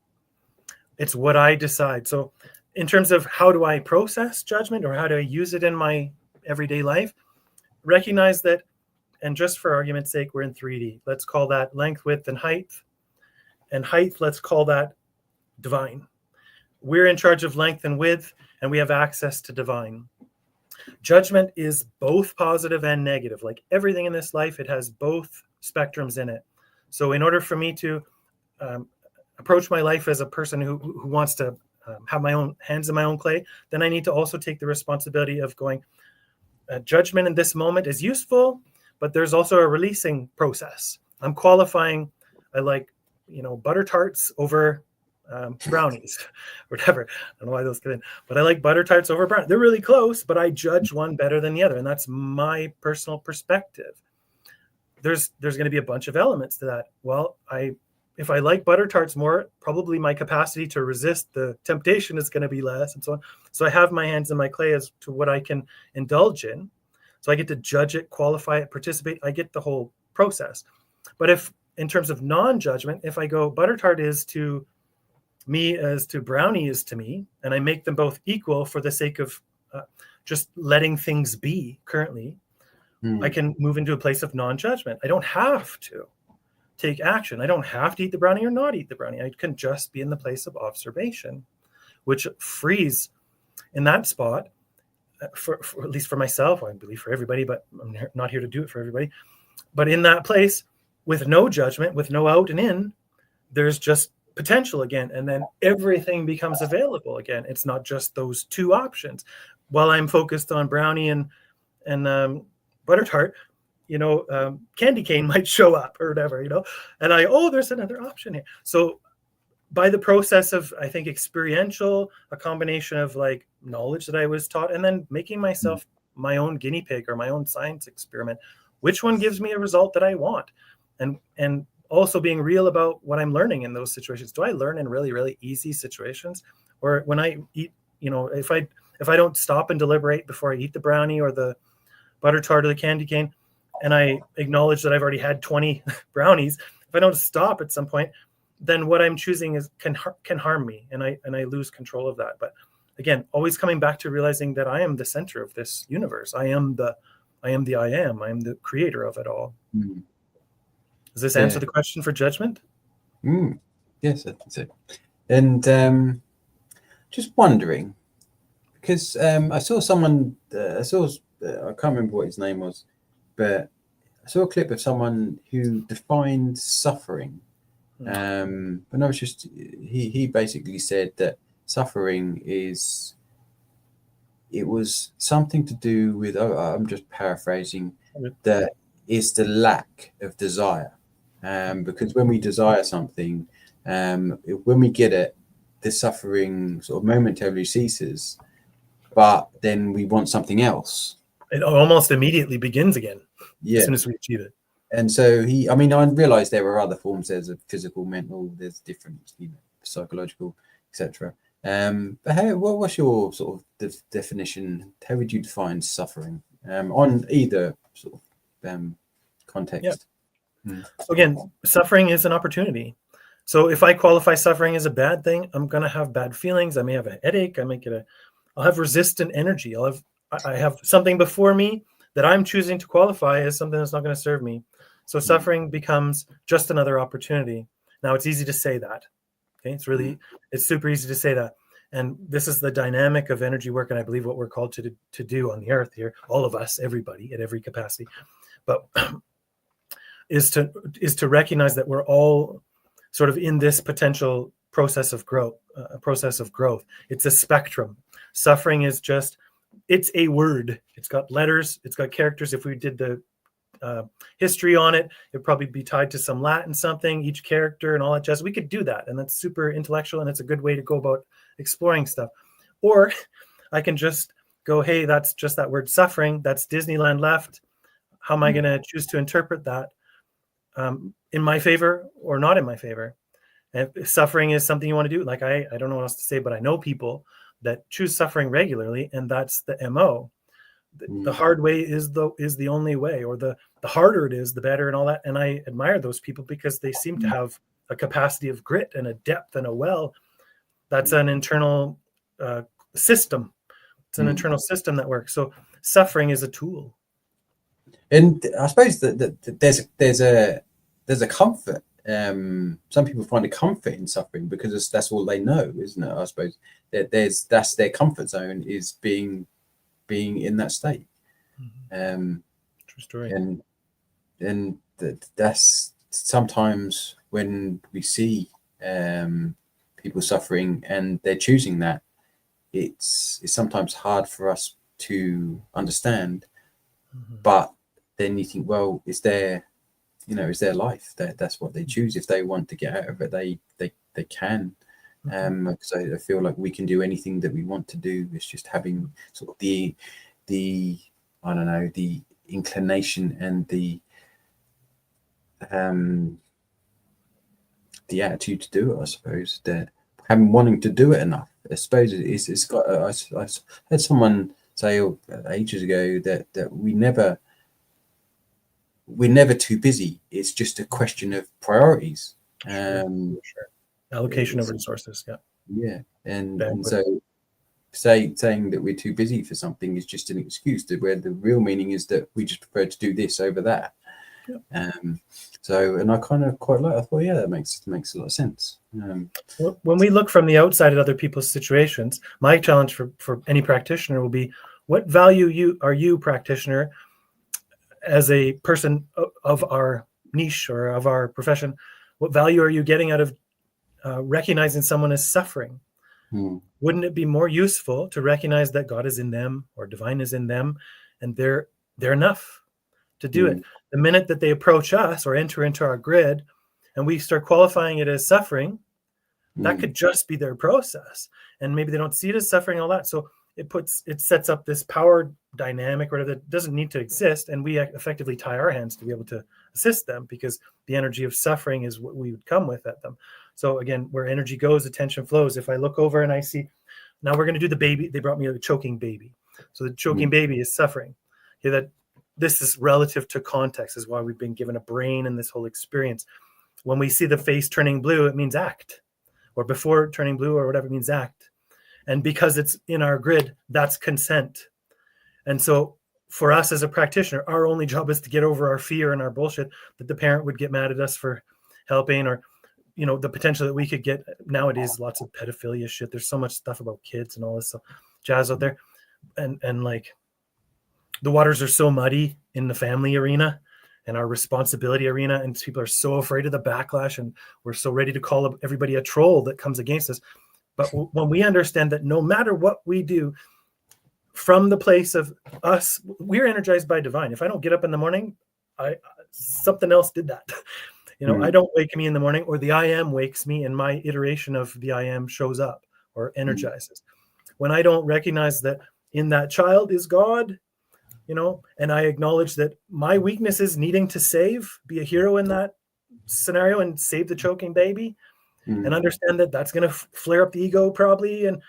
It's what I decide. So in terms of how do I process judgment, or how do I use it in my everyday life, recognize that, and just for argument's sake, we're in 3D. Let's call that length, width, and height. And height, let's call that divine. We're in charge of length and width, and we have access to divine. Judgment is both positive and negative. Like everything in this life, it has both spectrums in it. So in order for me to approach my life as a person who wants to have my own hands in my own clay, then I need to also take the responsibility of going, judgment in this moment is useful, but there's also a releasing process. I'm qualifying. I like, butter tarts over brownies, whatever. I don't know why those come in, but I like butter tarts over brownies. They're really close, but I judge one better than the other. And that's my personal perspective. There's going to be a bunch of elements to that. Well, if I like butter tarts more, probably my capacity to resist the temptation is going to be less, and so on. So I have my hands in my clay as to what I can indulge in. So I get to judge it, qualify it, participate. I get the whole process. But if in terms of non-judgment, if I go butter tart is to me as to brownie is to me, and I make them both equal for the sake of just letting things be currently, I can move into a place of non-judgment. I don't have to take action. I don't have to eat the brownie or not eat the brownie. I can just be in the place of observation, which frees in that spot, for at least for myself, I believe for everybody, but I'm not here to do it for everybody. But in that place, with no judgment, with no out and in, there's just potential again. And then everything becomes available again. It's not just those two options. While I'm focused on brownie and and butter tart, candy cane might show up or whatever, and there's another option here. So by the process of, I think, experiential, a combination of like knowledge that I was taught, and then making myself my own guinea pig or my own science experiment, which one gives me a result that I want, and also being real about what I'm learning in those situations. Do I learn in really, really easy situations, or when I eat, if I don't stop and deliberate before I eat the brownie or the butter tart or the candy cane, and I acknowledge that I've already had 20 brownies, if I don't stop at some point, then what I'm choosing can harm me, and I lose control of that. But again, always coming back to realizing that I am the center of this universe. I am the I am the creator of it all. Mm. Does this answer the question for judgment? Yes, I think so. And just wondering, because I saw someone, I can't remember what his name was, but I saw a clip of someone who defined suffering. And I was just, he basically said that suffering it was something to do with, I'm just paraphrasing, that is the lack of desire. Because when we desire something, when we get it, the suffering sort of momentarily ceases, but then we want something else. It almost immediately begins again. Yeah. As soon as we achieve it. And so I realized there were other forms. There's a physical, mental, there's different, psychological, etc. But what's your sort of definition? How would you define suffering on either sort of context? Yeah. So again, suffering is an opportunity. So if I qualify suffering as a bad thing, I'm going to have bad feelings. I may have a headache. I'll have resistant energy. I have something before me that I'm choosing to qualify as something that's not going to serve me. So suffering becomes just another opportunity. Now it's easy to say that. Okay, it's super easy to say that. And this is the dynamic of energy work, and I believe what we're called to do on the earth here, all of us, everybody at every capacity, but is to recognize that we're all sort of in this potential process of growth. It's a spectrum. Suffering is it's a word. It's got letters. It's got characters. If we did the history on it, it'd probably be tied to some Latin something, each character and all that jazz. We could do that, and that's super intellectual, and it's a good way to go about exploring stuff. Or I can just go, hey, that's just that word suffering. That's Disneyland left. How am I going to choose to interpret that in my favor or not in my favor? And if suffering is something you want to do, like I don't know what else to say, but I know people that choose suffering regularly, and that's the MO. The hard way is the only way, or the harder it is, the better, and all that. And I admire those people because they seem to have a capacity of grit and a depth and a well. That's an internal system. It's an internal system that works. So suffering is a tool. And I suppose that there's a comfort. Some people find a comfort in suffering because that's all they know, isn't it? I suppose that's their comfort zone, is being in that state. True story. And that's sometimes when we see people suffering and they're choosing that, it's sometimes hard for us to understand. But then you think, well, it's their life. That's what they choose. If they want to get out of it, they can. Because I feel like we can do anything that we want to do. It's just having sort of the I don't know, the inclination and the attitude to do it. I suppose that wanting to do it enough. I suppose it's got. I heard someone say ages ago that we're never too busy. It's just a question of priorities. Sure. Allocation of resources. Yeah. And so saying that we're too busy for something is just an excuse, where the real meaning is that we just prefer to do this over that. And I kind of quite like, I thought, that makes a lot of sense. When we look from the outside at other people's situations, my challenge for any practitioner will be, what value are you practitioner, as a person of our niche or of our profession, what value are you getting out of recognizing someone is suffering? Wouldn't it be more useful to recognize that God is in them, or divine is in them, and they're they're enough to do it. The minute that they approach us or enter into our grid and we start qualifying it as suffering, that could just be their process. And maybe they don't see it as suffering, all that. So it sets up this power dynamic or that doesn't need to exist. And we effectively tie our hands to be able to assist them, because the energy of suffering is what we would come with at them. So again, where energy goes, attention flows. If I look over and I see, now we're going to do the baby. They brought me a choking baby. So the choking baby is suffering. Okay, that this is relative to context, is why we've been given a brain in this whole experience. When we see the face turning blue, it means act, or before turning blue or whatever, it means act. And because it's in our grid, that's consent. And so for us as a practitioner, our only job is to get over our fear and our bullshit that the parent would get mad at us for helping, or, you know, the potential that we could get nowadays, lots of pedophilia shit. There's so much stuff about kids and all this stuff, jazz out there. And like the waters are so muddy in the family arena and our responsibility arena. And people are so afraid of the backlash, and we're so ready to call everybody a troll that comes against us. But when we understand that no matter what we do, from the place of us, we're energized by divine. If I don't get up in the morning, something else did that. You know, I don't wake me in the morning, or the I am wakes me, and my iteration of the I am shows up or energizes. When I don't recognize that in that child is God, you know, and I acknowledge that my weakness is needing to save, be a hero in that scenario and save the choking baby, and understand that that's going to flare up the ego probably. And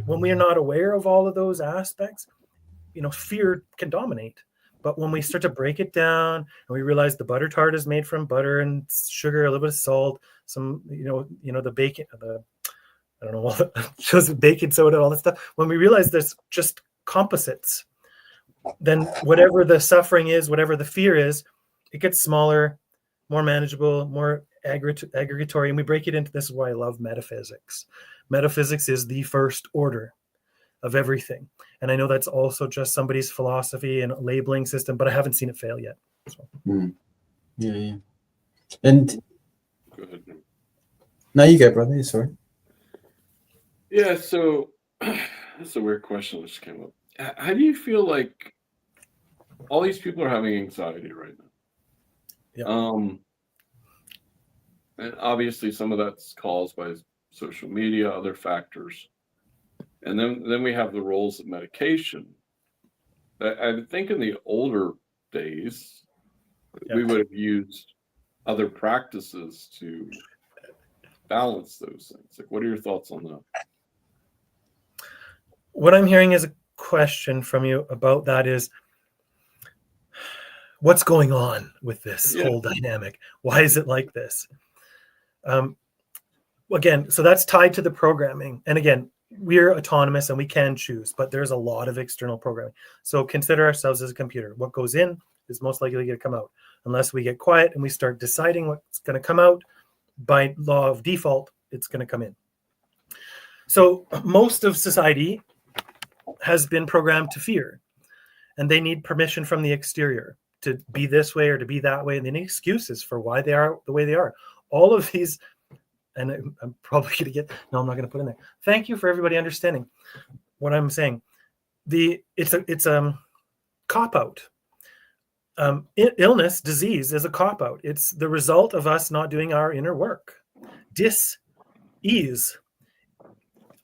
when we are not aware of all of those aspects, you know, fear can dominate. But when we start to break it down and we realize the butter tart is made from butter and sugar, a little bit of salt, some, you know, the bacon, I don't know, just baking soda, all that stuff. When we realize there's just composites, then whatever the suffering is, whatever the fear is, it gets smaller, more manageable, more aggregatory. And we break it into, this is why I love metaphysics. Metaphysics is the first order of everything. And I know that's also just somebody's philosophy and labeling system, but I haven't seen it fail yet. So. Yeah. And Go ahead. now you go, brother. Sorry. Yeah, so that's a weird question that just came up. How do you feel like all these people are having anxiety right now? Yeah. And obviously some of that's caused by social media, other factors. And then we have the roles of medication. I think in the older days, we would have used other practices to balance those things. Like, what are your thoughts on that? What I'm hearing is a question from you about that is, what's going on with this whole dynamic? Why is it like this? Again, so that's tied to the programming. And again, we're autonomous and we can choose, but there's a lot of external programming. So consider ourselves as a computer. What goes in is most likely going to come out. Unless we get quiet and we start deciding what's going to come out, by law of default, it's going to come in. So most of society has been programmed to fear, and they need permission from the exterior to be this way or to be that way. And they need excuses for why they are the way they are. All of these, and I'm probably going to get, no, I'm not going to put in there. Thank you for everybody understanding what I'm saying. It's a cop-out. Illness, disease is a cop-out. It's the result of us not doing our inner work. Dis-ease.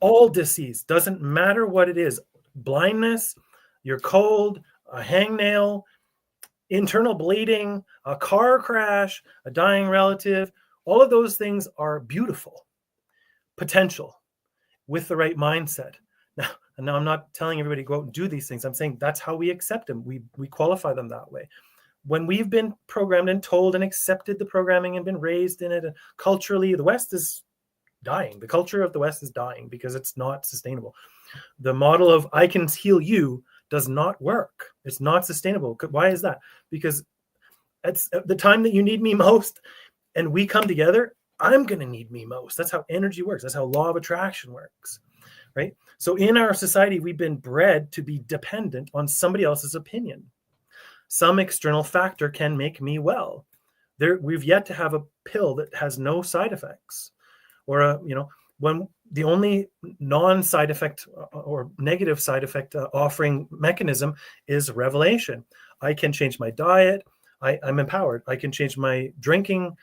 All disease, doesn't matter what it is. Blindness, you're cold, a hangnail, internal bleeding, a car crash, a dying relative, all of those things are beautiful potential with the right mindset. Now I'm not telling everybody to go out and do these things. I'm saying that's how we accept them. We qualify them that way. When we've been programmed and told and accepted the programming and been raised in it, culturally, the West is dying. The culture of the West is dying because it's not sustainable. The model of I can heal you does not work. It's not sustainable. Why is that? Because it's at the time that you need me most and we come together, I'm going to need me most. That's how energy works. That's how law of attraction works, right? So in our society, we've been bred to be dependent on somebody else's opinion. Some external factor can make me well. We've yet to have a pill that has no side effects. Or, when the only non-side effect or negative side effect offering mechanism is revelation. I can change my diet. I'm empowered. I can change my drinking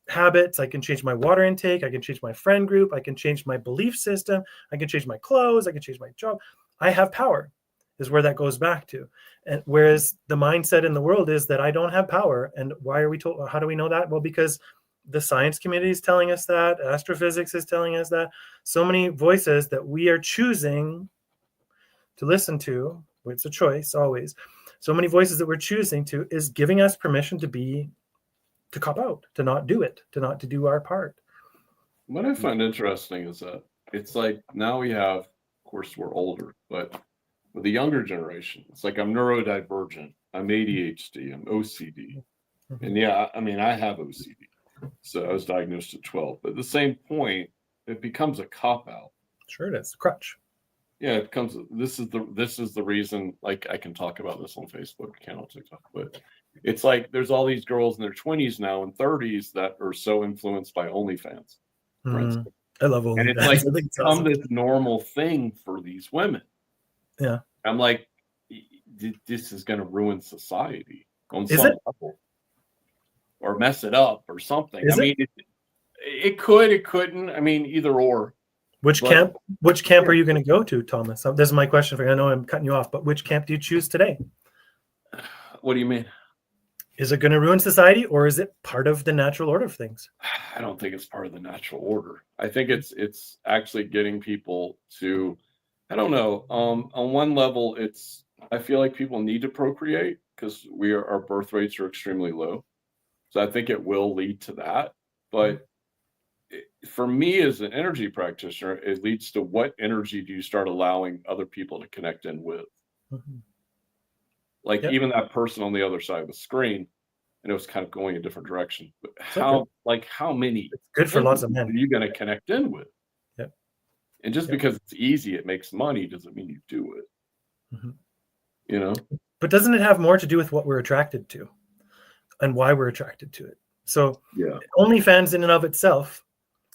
habits. I can change my water intake. I can change my friend group. I can change my belief system. I can change my clothes. I can change my job. I have power, is where that goes back to. And whereas the mindset in the world is that I don't have power. And why are we told? How do we know that? Well, because the science community is telling us that. Astrophysics is telling us that. So many voices that we are choosing to listen to. It's a choice always. So many voices that we're choosing to is giving us permission to cop out, to not do it, to do our part. What I find interesting is that it's like now we have, of course, we're older, but with the younger generation, it's like I'm neurodivergent, I'm ADHD, I'm OCD. And yeah, I mean, I have OCD. So I was diagnosed at 12. But at the same point, it becomes a cop out. Sure it is. Crutch. Yeah, it becomes this is the reason, like I can talk about this on Facebook, I can't on TikTok, but it's like there's all these girls in their 20s now and 30s that are so influenced by OnlyFans, for instance. I love OnlyFans. And it's like I think it's become awesome. this normal thing for these women. Yeah. I'm like, this is going to ruin society on Is some it? level, or mess it up or something. Is I mean, it could, it couldn't. I mean, either or. Which But- camp are you going to go to, Thomas? This is my question for you. I know I'm cutting you off, but which camp do you choose today? What do you mean? Is it going to ruin society, or is it part of the natural order of things? I don't think it's part of the natural order. I think it's actually getting people to, I don't know. On one level, I feel like people need to procreate because our birth rates are extremely low. So I think it will lead to that. But for me as an energy practitioner, it leads to what energy do you start allowing other people to connect in with? Mm-hmm. Like Yep. even that person on the other side of the screen, and it was kind of going a different direction. But okay. how many It's good for lots of men. are you going to connect in with? Yep. And just Yep. because it's easy, it makes money, doesn't mean you do it. Mm-hmm. You know? But doesn't it have more to do with what we're attracted to and why we're attracted to it? So Yeah. OnlyFans in and of itself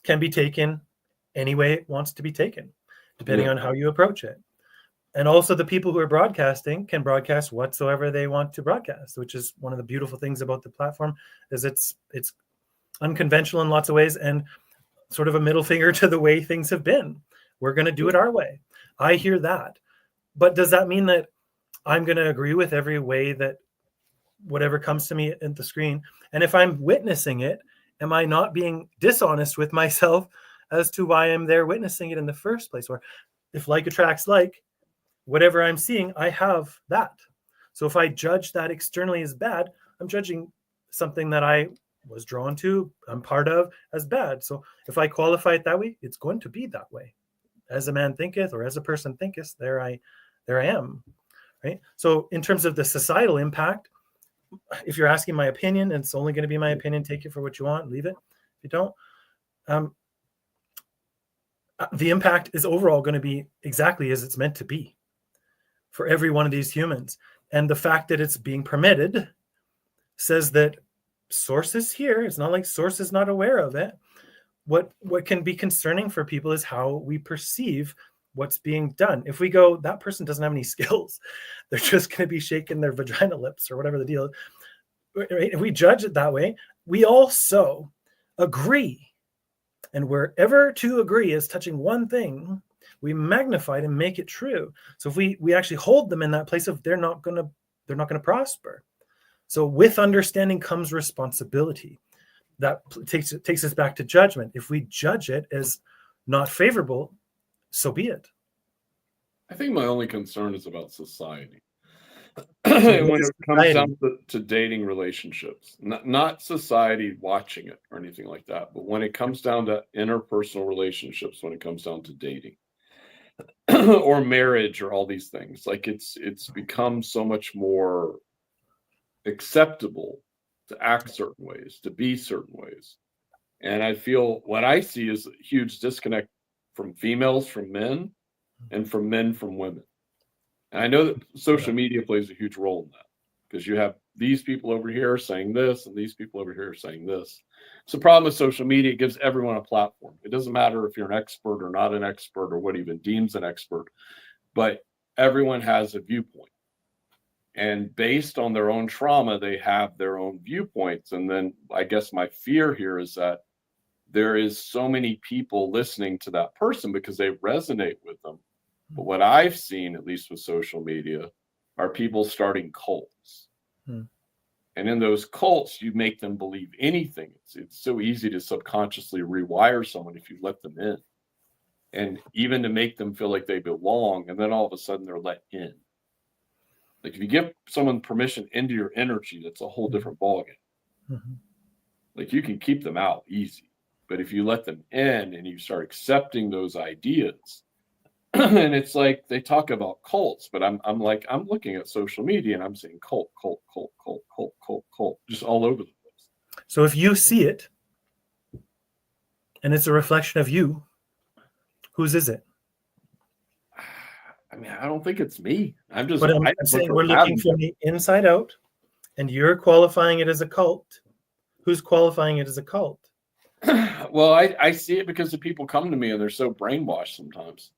can be taken any way it wants to be taken, depending on how you approach it. And also the people who are broadcasting can broadcast whatsoever they want to broadcast, which is one of the beautiful things about the platform is it's unconventional in lots of ways and sort of a middle finger to the way things have been. We're going to do it our way. I hear that. But does that mean that I'm going to agree with every way that whatever comes to me at the screen? And if I'm witnessing it, am I not being dishonest with myself as to why I'm there witnessing it in the first place? Or if like attracts like, whatever I'm seeing, I have that. So if I judge that externally as bad, I'm judging something that I was drawn to, I'm part of, as bad. So if I qualify it that way, it's going to be that way. As a man thinketh, or as a person thinketh, there I am. Right. So in terms of the societal impact, if you're asking my opinion, and it's only going to be my opinion, take it for what you want, leave it. If you don't, the impact is overall going to be exactly as it's meant to be for every one of these humans. And the fact that it's being permitted says that source is here. It's not like source is not aware of it. What can be concerning for people is how we perceive what's being done. If we go, that person doesn't have any skills, they're just going to be shaking their vagina lips or whatever the deal is. Right? If we judge it that way, we also agree. And wherever to agree is touching one thing, we magnify it and make it true. So if we actually hold them in that place of they're not going to prosper. So with understanding comes responsibility. That takes us back to judgment. If we judge it as not favorable, so be it. I think my only concern is about society. When it comes down to dating relationships, not society watching it or anything like that, but when it comes down to interpersonal relationships, when it comes down to dating or marriage or all these things, like it's become so much more acceptable to act certain ways, to be certain ways. And I feel what I see is a huge disconnect from females from men and from men from women. And I know that social media plays a huge role in that because you have these people over here are saying this, and these people over here are saying this. It's the problem with social media. It gives everyone a platform. It doesn't matter if you're an expert or not an expert or what even deems an expert, but everyone has a viewpoint. And based on their own trauma, they have their own viewpoints. And then I guess my fear here is that there is so many people listening to that person because they resonate with them. But what I've seen, at least with social media, are people starting cults. And in those cults, you make them believe anything. It's so easy to subconsciously rewire someone if you let them in. And even to make them feel like they belong, and then all of a sudden they're let in. Like if you give someone permission into your energy, that's a whole different ballgame. Like you can keep them out easy. But if you let them in and you start accepting those ideas, and it's like they talk about cults, but I'm looking at social media and I'm seeing cult, just all over the place. So if you see it and it's a reflection of you, whose is it? I mean, I don't think it's me. I'm saying we're looking from the inside out, and you're qualifying it as a cult. Who's qualifying it as a cult? Well, I see it because the people come to me and they're so brainwashed sometimes.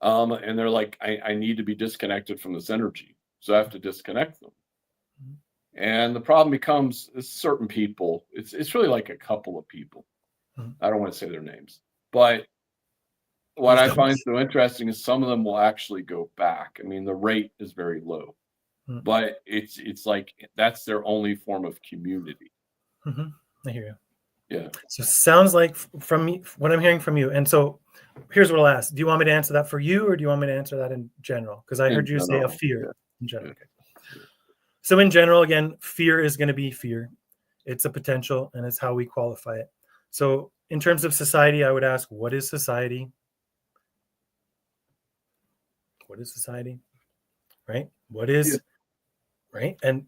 And they're like, I need to be disconnected from this energy. So I have to disconnect them. And the problem becomes certain people. It's really like a couple of people. I don't want to say their names. But what I find so interesting is some of them will actually go back. I mean, the rate is very low. But it's like that's their only form of community. I hear you. Yeah. So it sounds like from me, what I'm hearing from you. And so here's what I'll ask. Do you want me to answer that for you, or do you want me to answer that in general? Because I heard you say a fear in general. Okay. So in general, again, fear is going to be fear. It's a potential, and it's how we qualify it. So in terms of society, I would ask, what is society? What is society? Right? What is, right? And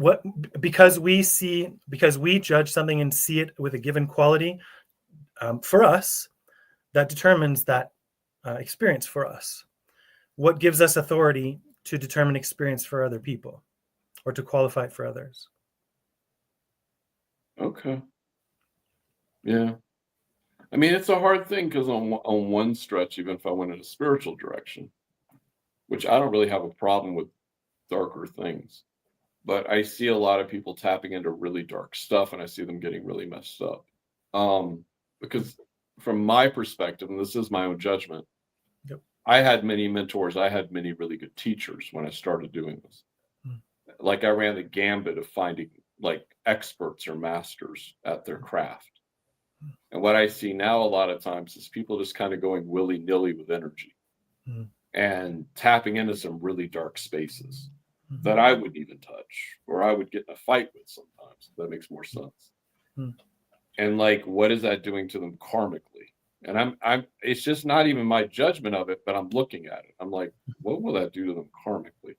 what, because we judge something and see it with a given quality, for us, that determines that experience for us. What gives us authority to determine experience for other people or to qualify it for others? Okay. Yeah. I mean, it's a hard thing because on one stretch, even if I went in a spiritual direction, which I don't really have a problem with darker things, but I see a lot of people tapping into really dark stuff, and I see them getting really messed up. Because from my perspective, and this is my own judgment, I had many mentors. I had many really good teachers when I started doing this. Like I ran the gambit of finding like experts or masters at their craft. And what I see now a lot of times is people just kind of going willy-nilly with energy and tapping into some really dark spaces that I wouldn't even touch, or I would get in a fight with sometimes. That makes more sense. And like, what is that doing to them karmically? And it's just not even my judgment of it, but I'm looking at it. I'm like, what will that do to them karmically?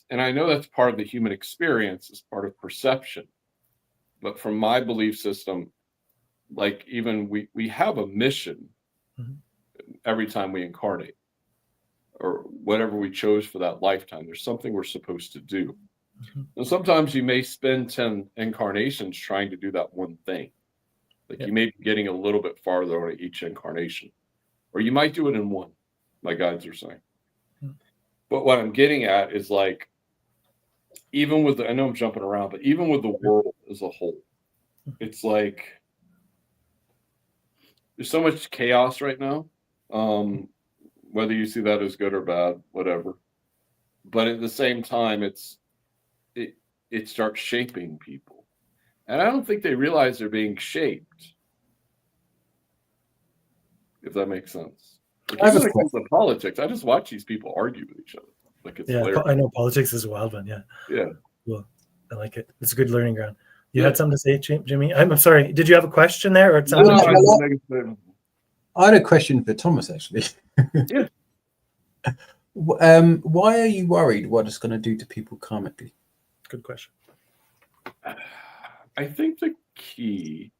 And I know that's part of the human experience, it's part of perception. But from my belief system, like even we have a mission every time we incarnate, or whatever we chose for that lifetime. There's something we're supposed to do. And sometimes you may spend 10 incarnations trying to do that one thing. Like you may be getting a little bit farther on each incarnation, or you might do it in one, my guides are saying. But what I'm getting at is like, even with I know I'm jumping around, but even with the world as a whole, it's like there's so much chaos right now. Whether you see that as good or bad, whatever. But at the same time, it starts shaping people. And I don't think they realize they're being shaped. If that makes sense. Like, even when it comes to politics, I just watch these people argue with each other. Like it's hilarious. I know politics is a wild one. Yeah. Cool. I like it. It's a good learning ground. You had something to say, Jimmy? I'm sorry. Did you have a question there, or it sounded I had a question for Thomas, actually. Yeah. Why are you worried what it's going to do to people karmically? Good question. I think the key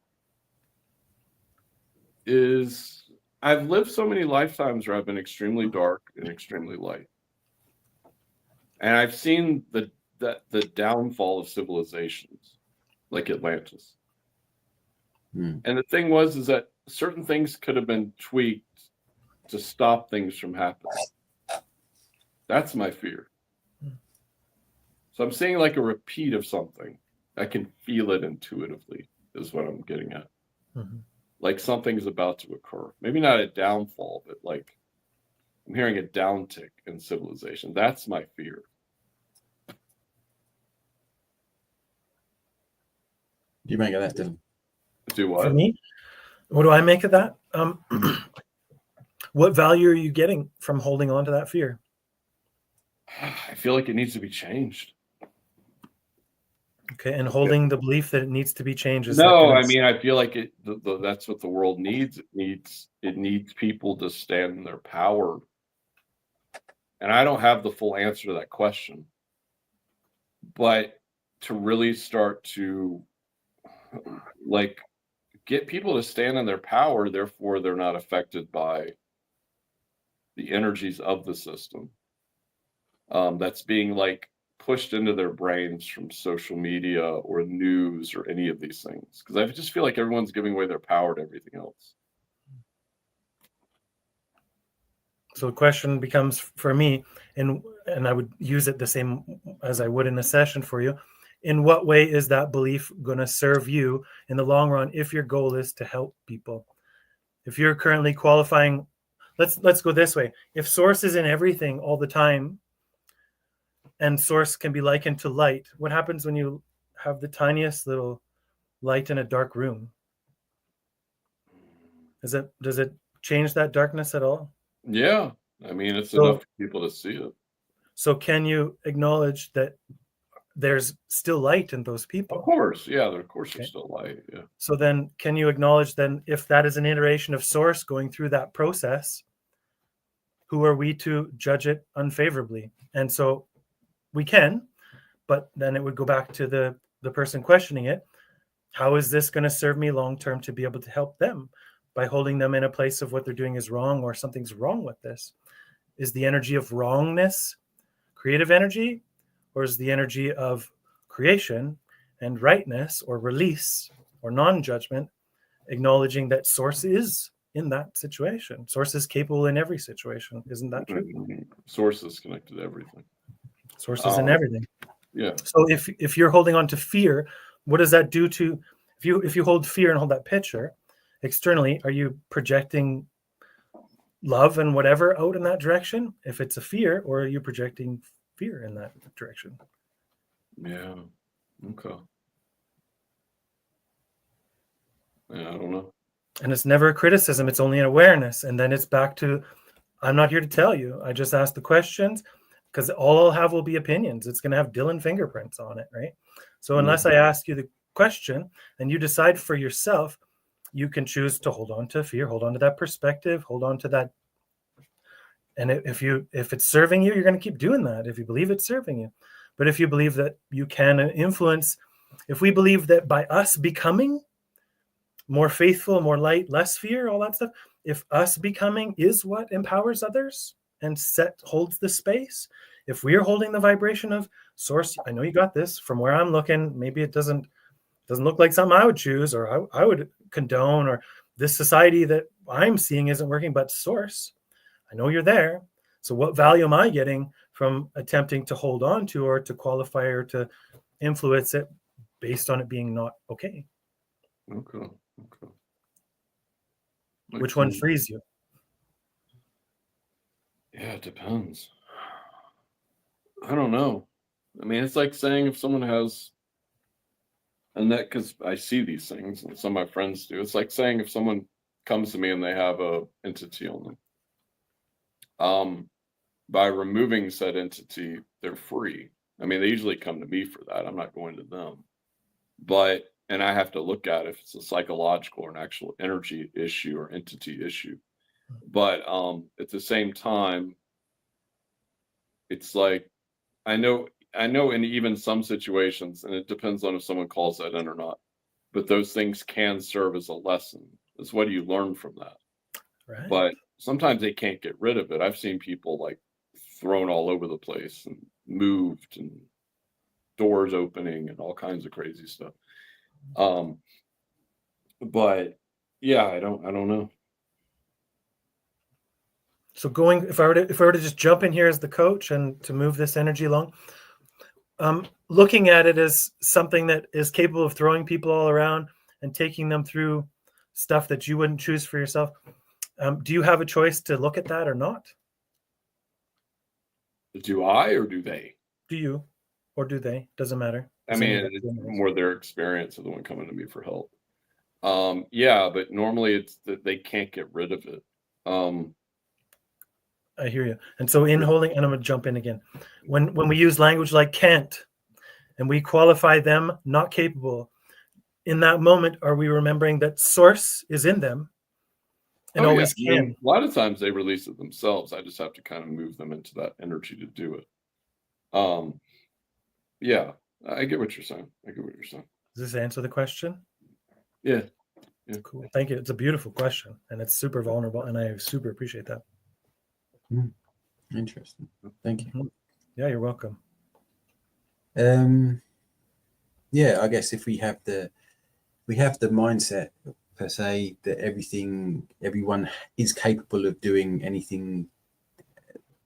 is I've lived so many lifetimes where I've been extremely dark and extremely light. And I've seen the downfall of civilizations like Atlantis. Hmm. And the thing is that certain things could have been tweaked to stop things from happening. That's my fear. So I'm seeing like a repeat of something. I can feel it intuitively, is what I'm getting at. Mhm. Like something's about to occur. Maybe not a downfall, but like I'm hearing a downtick in civilization. That's my fear. You make of that, Dylan? Do For what? me, what do I make of that? What value are you getting from holding on to that fear? I feel like it needs to be changed. Okay, and holding the belief that it needs to be changed. Is No, that I mean, I feel like that's what the world needs. It needs people to stand in their power. And I don't have the full answer to that question. But to really start to like get people to stand in their power, therefore they're not affected by the energies of the system. That's being like pushed into their brains from social media or news or any of these things. Because I just feel like everyone's giving away their power to everything else. So the question becomes for me, and I would use it the same as I would in a session for you. In what way is that belief going to serve you in the long run if your goal is to help people? If you're currently qualifying, let's go this way. If source is in everything all the time, and source can be likened to light, what happens when you have the tiniest little light in a dark room? Does it change that darkness at all? Yeah. I mean, it's So- enough for people to see it. So can you acknowledge that there's still light in those people? Of course. Yeah, of course Okay. there's still light. Yeah. So then can you acknowledge then if that is an iteration of source going through that process, who are we to judge it unfavorably? And so we can, but then it would go back to the person questioning it. How is this going to serve me long term to be able to help them by holding them in a place of what they're doing is wrong or something's wrong with this? Is the energy of wrongness creative energy, or is the energy of creation and rightness or release or non-judgment acknowledging that source is in that situation? Source is capable in every situation. Isn't that true? Sources connected to everything. Source is in everything. Yeah. So if you're holding on to fear, what does that do to if you hold fear and hold that picture externally? Are you projecting love and whatever out in that direction if it's a fear, or are you projecting fear in that direction? Yeah. Okay. Yeah, I don't know. And it's never a criticism, it's only an awareness. And then it's back to, I'm not here to tell you, I just ask the questions, because all I'll have will be opinions. It's going to have Dylan fingerprints on it, right? So unless I ask you the question and you decide for yourself, you can choose to hold on to fear, hold on to that perspective, hold on to that. And if it's serving you, you're going to keep doing that if you believe it's serving you. But if you believe that you can influence, if we believe that by us becoming more faithful, more light, less fear, all that stuff, if us becoming is what empowers others and holds the space, if we're holding the vibration of source, I know you got this. From where I'm looking, maybe it doesn't look like something I would choose or I would condone, or this society that I'm seeing isn't working, but source, I know you're there. So what value am I getting from attempting to hold on to or to qualify or to influence it based on it being not okay? Okay. Which one frees you? Yeah, it depends. I don't know. I mean, it's like saying if someone has a net, because I see these things and some of my friends do. It's like saying if someone comes to me and they have a entity on them, by removing said entity, they're free. I mean, they usually come to me for that. I'm not going to them. And I have to look at if it's a psychological or an actual energy issue or entity issue. But at the same time, it's like I know in even some situations, and it depends on if someone calls that in or not, but those things can serve as a lesson. It's what do you learn from that? Right. But sometimes they can't get rid of it. I've seen people like thrown all over the place and moved and doors opening and all kinds of crazy stuff. But yeah, I don't know. So if I were to just jump in here as the coach and to move this energy along, looking at it as something that is capable of throwing people all around and taking them through stuff that you wouldn't choose for yourself. Do you have a choice to look at that or not? Do I or do they? Do you or do they? Doesn't matter. I mean, it's more their experience of the one coming to me for help. Yeah, but normally it's that they can't get rid of it. I hear you. And so in holding, and I'm going to jump in again. When we use language like can't, and we qualify them not capable, in that moment, are we remembering that source is in them and always yeah. I can? mean, a lot of times they release it themselves. I just have to kind of move them into that energy to do it. Yeah, I get what you're saying. Does this answer the question? Yeah. Cool. Thank you. It's a beautiful question, and it's super vulnerable, and I super appreciate that. Interesting. Thank you. Yeah, you're welcome. Yeah, I guess if we have the mindset per se that everyone is capable of doing anything,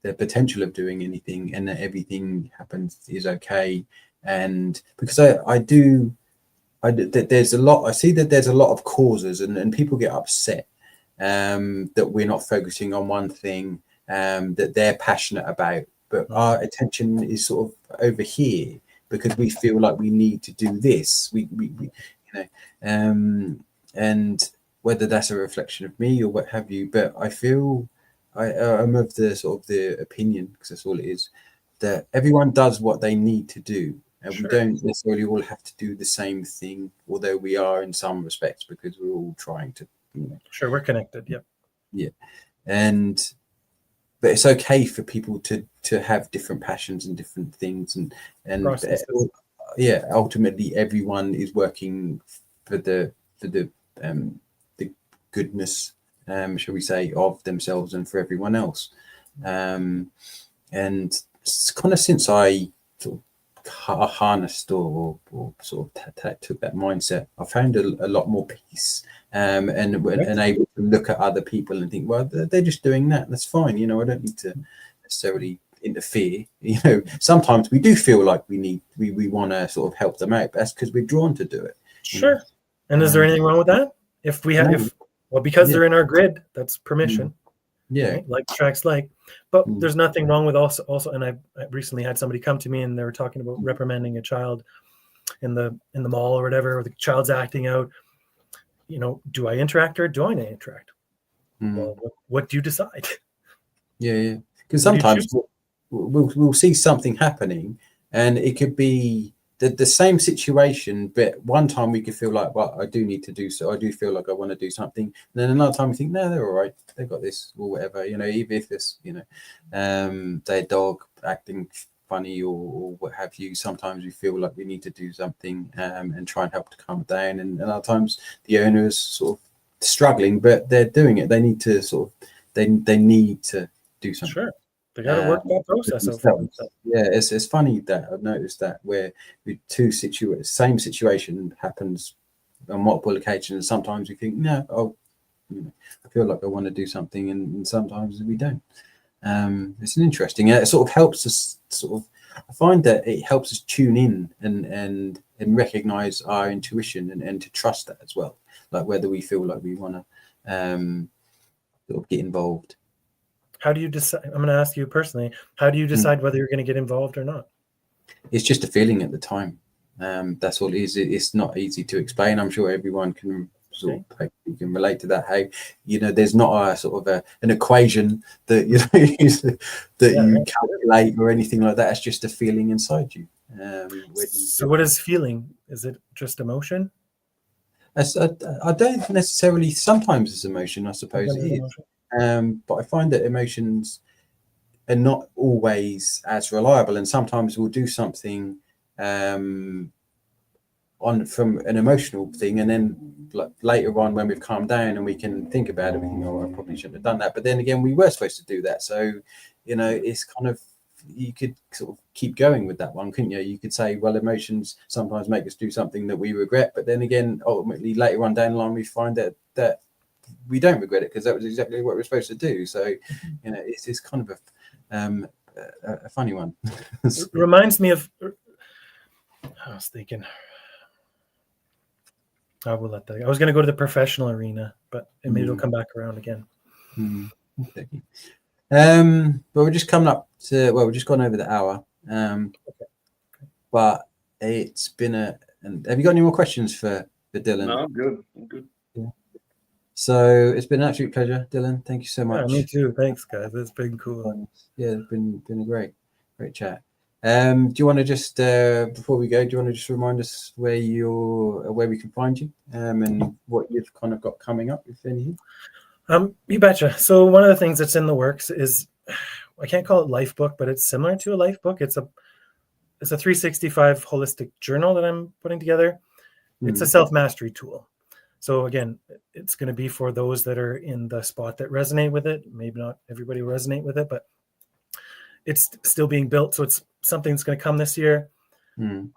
the potential of doing anything, and that everything happens is okay. And because I see that there's a lot of causes, and people get upset that we're not focusing on one thing that they're passionate about, but our attention is sort of over here because we feel like we need to do this. We and whether that's a reflection of me or what have you, but I feel I'm of the sort of the opinion, because that's all it is, that everyone does what they need to do. And we don't necessarily all have to do the same thing, although we are in some respects, because we're all trying to, Sure, we're connected. Yep. Yeah. But it's okay for people to have different passions and different things, and yeah, ultimately everyone is working for the goodness, shall we say, of themselves and for everyone else. And it's kind of since I sort of harnessed or sort of took that mindset, I found a lot more peace, and able to look at other people and think, well, they're just doing that. That's fine. I don't need to necessarily interfere. Sometimes we do feel like we want to sort of help them out, but that's because we're drawn to do it. Sure. And is there anything wrong with that? If we have, because they're in our grid, that's permission. Yeah. Right? Like attracts like. But there's nothing wrong with also, and I recently had somebody come to me and they were talking about reprimanding a child in the mall or whatever, or the child's acting out. Do I interact or don't I interact? Well, what do you decide? Yeah. Because sometimes we'll see something happening, and it could be the same situation, but one time we could feel like, well, I do need to do so. I do feel like I want to do something. And then another time we think, no, they're all right. They've got this or whatever, even if it's, their dog acting funny or what have you. Sometimes we feel like we need to do something and try and help to calm it down. And other times the owner is sort of struggling, but they're doing it. They need to sort of, they need to do something. Sure. They got to work that process out for themselves. Yeah, it's funny that I've noticed that where with same situation happens on multiple occasions. Sometimes we think, no, I feel like I want to do something, and sometimes we don't. It's an interesting. It sort of helps us. I find that it helps us tune in and recognize our intuition and to trust that as well. Like whether we feel like we want to sort of get involved. How do you decide? I'm going to ask you personally. How do you decide whether you're going to get involved or not? It's just a feeling at the time. That's all it is. It's not easy to explain. I'm sure everyone can you can relate to that. How there's not a sort of an equation that you calculate or anything like that. It's just a feeling inside you. So what is feeling? Is it just emotion? I don't necessarily. Sometimes it's emotion. I suppose it is. But I find that emotions are not always as reliable, and sometimes we'll do something from an emotional thing, and then later on when we've calmed down and we can think about it, we think, oh, I probably shouldn't have done that. But then again, we were supposed to do that, so it's kind of you could sort of keep going with that one, couldn't you? You could say, well, emotions sometimes make us do something that we regret, but then again, ultimately later on down the line, we find that we don't regret it because that was exactly what we're supposed to do. So, it's kind of a funny one. It reminds me of. I was thinking. I will let that. I was going to go to the professional arena, but maybe it'll come back around again. But we're just coming up to. Well, we've just gone over the hour. But it's been And have you got any more questions for Dylan? No, I'm good. Yeah. So it's been an absolute pleasure, Dylan. Thank you so much. Yeah, me too. Thanks, guys. It's been cool. Yeah, it's been a great chat. Do you want to just before we go, do you want to just remind us where we can find you and what you've kind of got coming up, if anything? You betcha. So one of the things that's in the works is, I can't call it life book, but it's similar to a life book. It's a 365 holistic journal that I'm putting together. It's a self-mastery tool. So again, it's going to be for those that are in the spot that resonate with it. Maybe not everybody will resonate with it, but it's still being built. So it's something that's going to come this year. You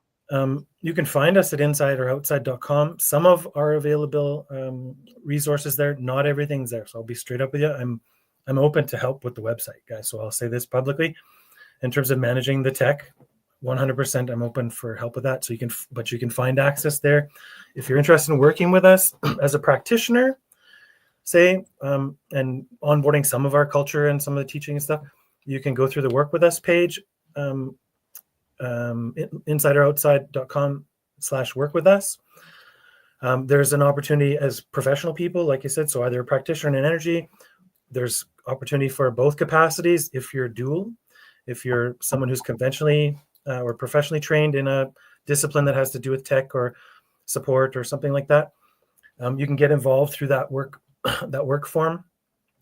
can find us at insideroutside.com. Some of our available resources there, not everything's there. So I'll be straight up with you. I'm open to help with the website, guys. So I'll say this publicly. In terms of managing the tech, 100% I'm open for help with that. So you can find access there. If you're interested in working with us as a practitioner, say, and onboarding some of our culture and some of the teaching and stuff, you can go through the work with us page, insideroutside.com/work with us. There's an opportunity as professional people, like you said, so either a practitioner in energy, there's opportunity for both capacities. If you're dual, if you're someone who's conventionally or professionally trained in a discipline that has to do with tech or support or something like that, you can get involved through that work form.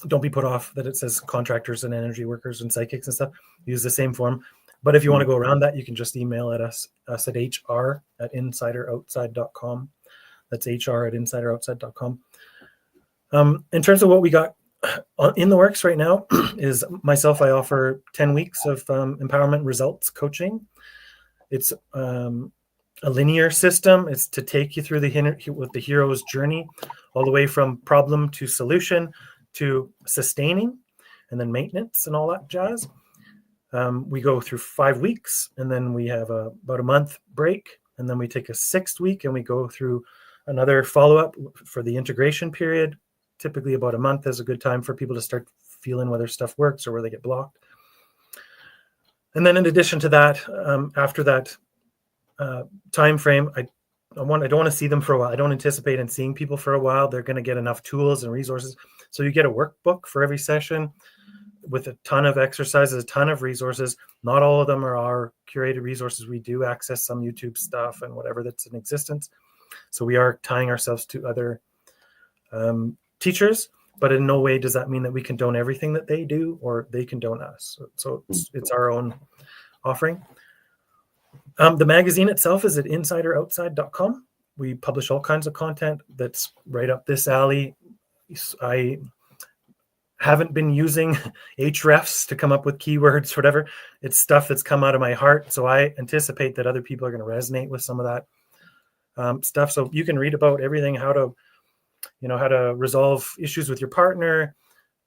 Don't be put off that it says contractors and energy workers and psychics and stuff. Use the same form. But if you want to go around that, you can just email at us at hr@insideroutside.com. That's hr@insideroutside.com. In terms of what we got in the works right now is myself. I offer 10 weeks of empowerment results coaching. It's a linear system. It's to take you through the hero's journey, all the way from problem to solution to sustaining, and then maintenance and all that jazz. We go through 5 weeks, and then we have about a month break, and then we take a 6th week, and we go through another follow-up for the integration period. Typically about a month is a good time for people to start feeling whether stuff works or where they get blocked. And then in addition to that, after that time frame, I don't want to see them for a while. I don't anticipate in seeing people for a while. They're going to get enough tools and resources. So you get a workbook for every session with a ton of exercises, a ton of resources. Not all of them are our curated resources. We do access some YouTube stuff and whatever that's in existence. So we are tying ourselves to other teachers, but in no way does that mean that we condone everything that they do or they condone us. So it's our own offering. The magazine itself is at insideroutside.com. We publish all kinds of content that's right up this alley. I haven't been using Hrefs to come up with keywords or whatever. It's stuff that's come out of my heart. So I anticipate that other people are going to resonate with some of that stuff. So you can read about everything, how to resolve issues with your partner,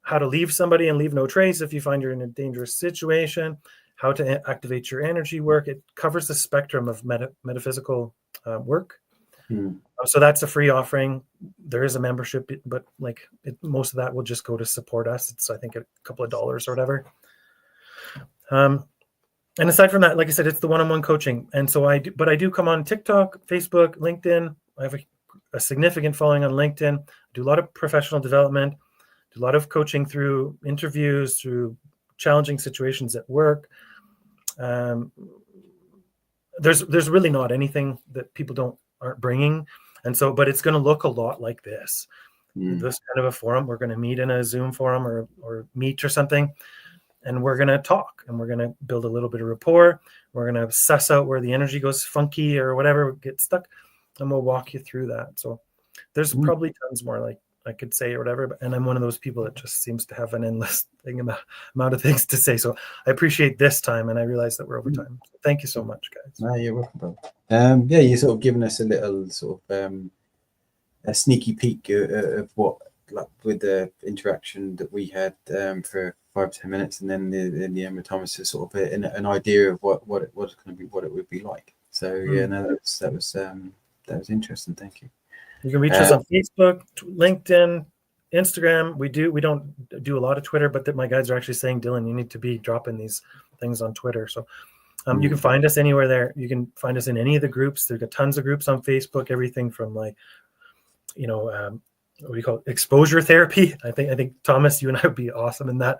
how to leave somebody and leave no trace if you find you're in a dangerous situation, how to activate your energy work. It covers the spectrum of metaphysical work. So that's a free offering. There is a membership, but most of that will just go to support us. It's, I think, a couple of dollars or whatever. And aside from that, like I said, it's the one-on-one coaching. And so I do come on TikTok, Facebook, LinkedIn. I have a significant following on LinkedIn. I do a lot of professional development, do a lot of coaching through interviews, through challenging situations at work. There's really not anything that people aren't bringing. And so, but it's going to look a lot like this. This kind of a forum. We're going to meet in a Zoom forum or Meet or something. And we're going to talk, and we're going to build a little bit of rapport. We're going to suss out where the energy goes funky or whatever, get stuck, and we'll walk you through that. So there's probably tons more like I could say or whatever. And I'm one of those people that just seems to have an endless amount of things to say. So I appreciate this time, and I realize that we're over time. So thank you so much, guys. No, you're welcome, bro. Yeah, you're sort of giving us a little sort of a sneaky peek of what, like, with the interaction that we had for 5 to 10 minutes, and then in the end with Thomas, is sort of an idea of what it was going to be, what it would be like. So yeah, no, that was interesting. Thank you. You can reach us on Facebook, LinkedIn, Instagram. We don't do a lot of Twitter, but my guys are actually saying, Dylan, you need to be dropping these things on Twitter. So you can find us anywhere there. You can find us in any of the groups. There's got tons of groups on Facebook, everything from like, what do you call it? Exposure therapy. I think Thomas, you and I would be awesome in that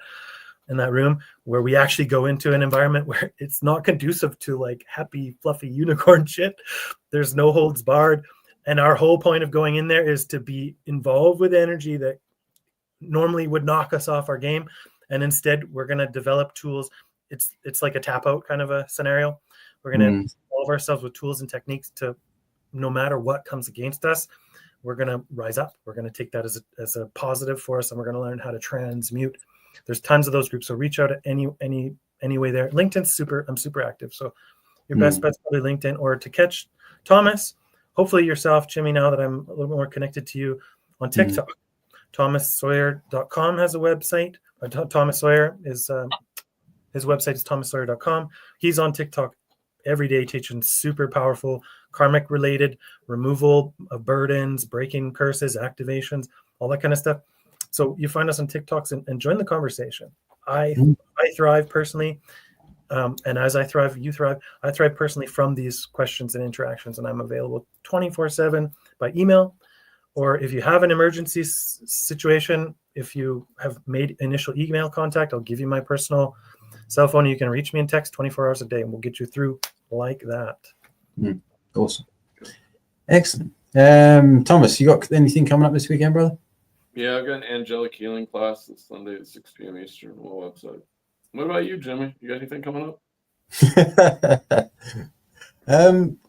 room, where we actually go into an environment where it's not conducive to like happy, fluffy unicorn shit. There's no holds barred. And our whole point of going in there is to be involved with energy that normally would knock us off our game. And instead, we're going to develop tools. It's like a tap out kind of a scenario. We're going to involve ourselves with tools and techniques to, no matter what comes against us, we're going to rise up. We're going to take that as a positive for us, and we're going to learn how to transmute. There's tons of those groups. So reach out at any way there. LinkedIn's I'm super active. So your best bet's probably LinkedIn, or to catch Thomas, hopefully yourself, Jimmy, now that I'm a little bit more connected to you, on TikTok. ThomasSawyer.com has a website. Thomas Sawyer is his website is thomassawyer.com. He's on TikTok every day teaching super powerful karmic related removal of burdens, breaking curses, activations, all that kind of stuff. So you find us on TikToks and join the conversation. I thrive personally. And as I thrive, you thrive. I thrive personally from these questions and interactions, and I'm available 24/7 by email. Or if you have an emergency situation, if you have made initial email contact, I'll give you my personal cell phone. You can reach me in text 24 hours a day, and we'll get you through like that. Awesome. Excellent. Thomas, you got anything coming up this weekend, brother? Yeah, I've got an angelic healing class this Sunday at 6 p.m. Eastern on the website. What about you, Jimmy? You got anything coming up?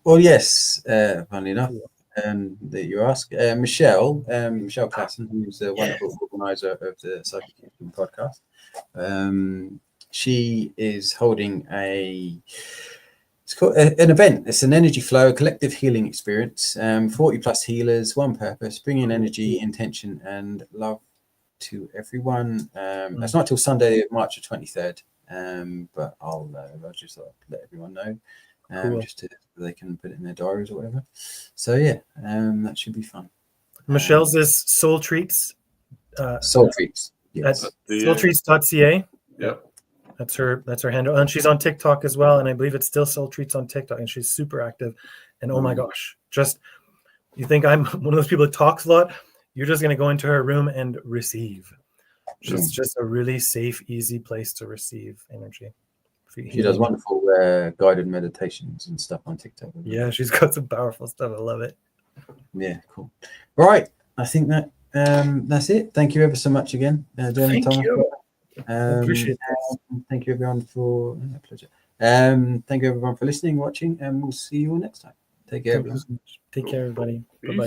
Well, yes, funnily enough, that you ask. Michelle Klassen, who's the wonderful organizer of the Psychic Kingdom podcast, she is holding it's called an event. It's an energy flow, a collective healing experience. 40 plus healers, one purpose, bringing energy, intention, and love to everyone. It's not till Sunday, March the 23rd, but I'll just let everyone know, Cool. just so they can put it in their diaries or whatever. So yeah, that should be fun. Michelle's is Soul Treats. Soul Treats. Yes. That's soultreats.ca. Yep. That's her handle, and she's on TikTok as well. And I believe it's still Soul Treats on TikTok, and she's super active. And oh my gosh, just, you think I'm one of those people that talks a lot? You're just going to go into her room and receive. She's just a really safe, easy place to receive energy. She does wonderful guided meditations and stuff on TikTok. Yeah, she's got some powerful stuff. I love it. Yeah, cool. Right, I think that that's it. Thank you ever so much again, Thank Thomas. you. I appreciate it. Thank you everyone for pleasure. Thank you everyone for listening, watching, and we'll see you all next time. Take care. Thank you so much. Take care, everybody. Bye bye.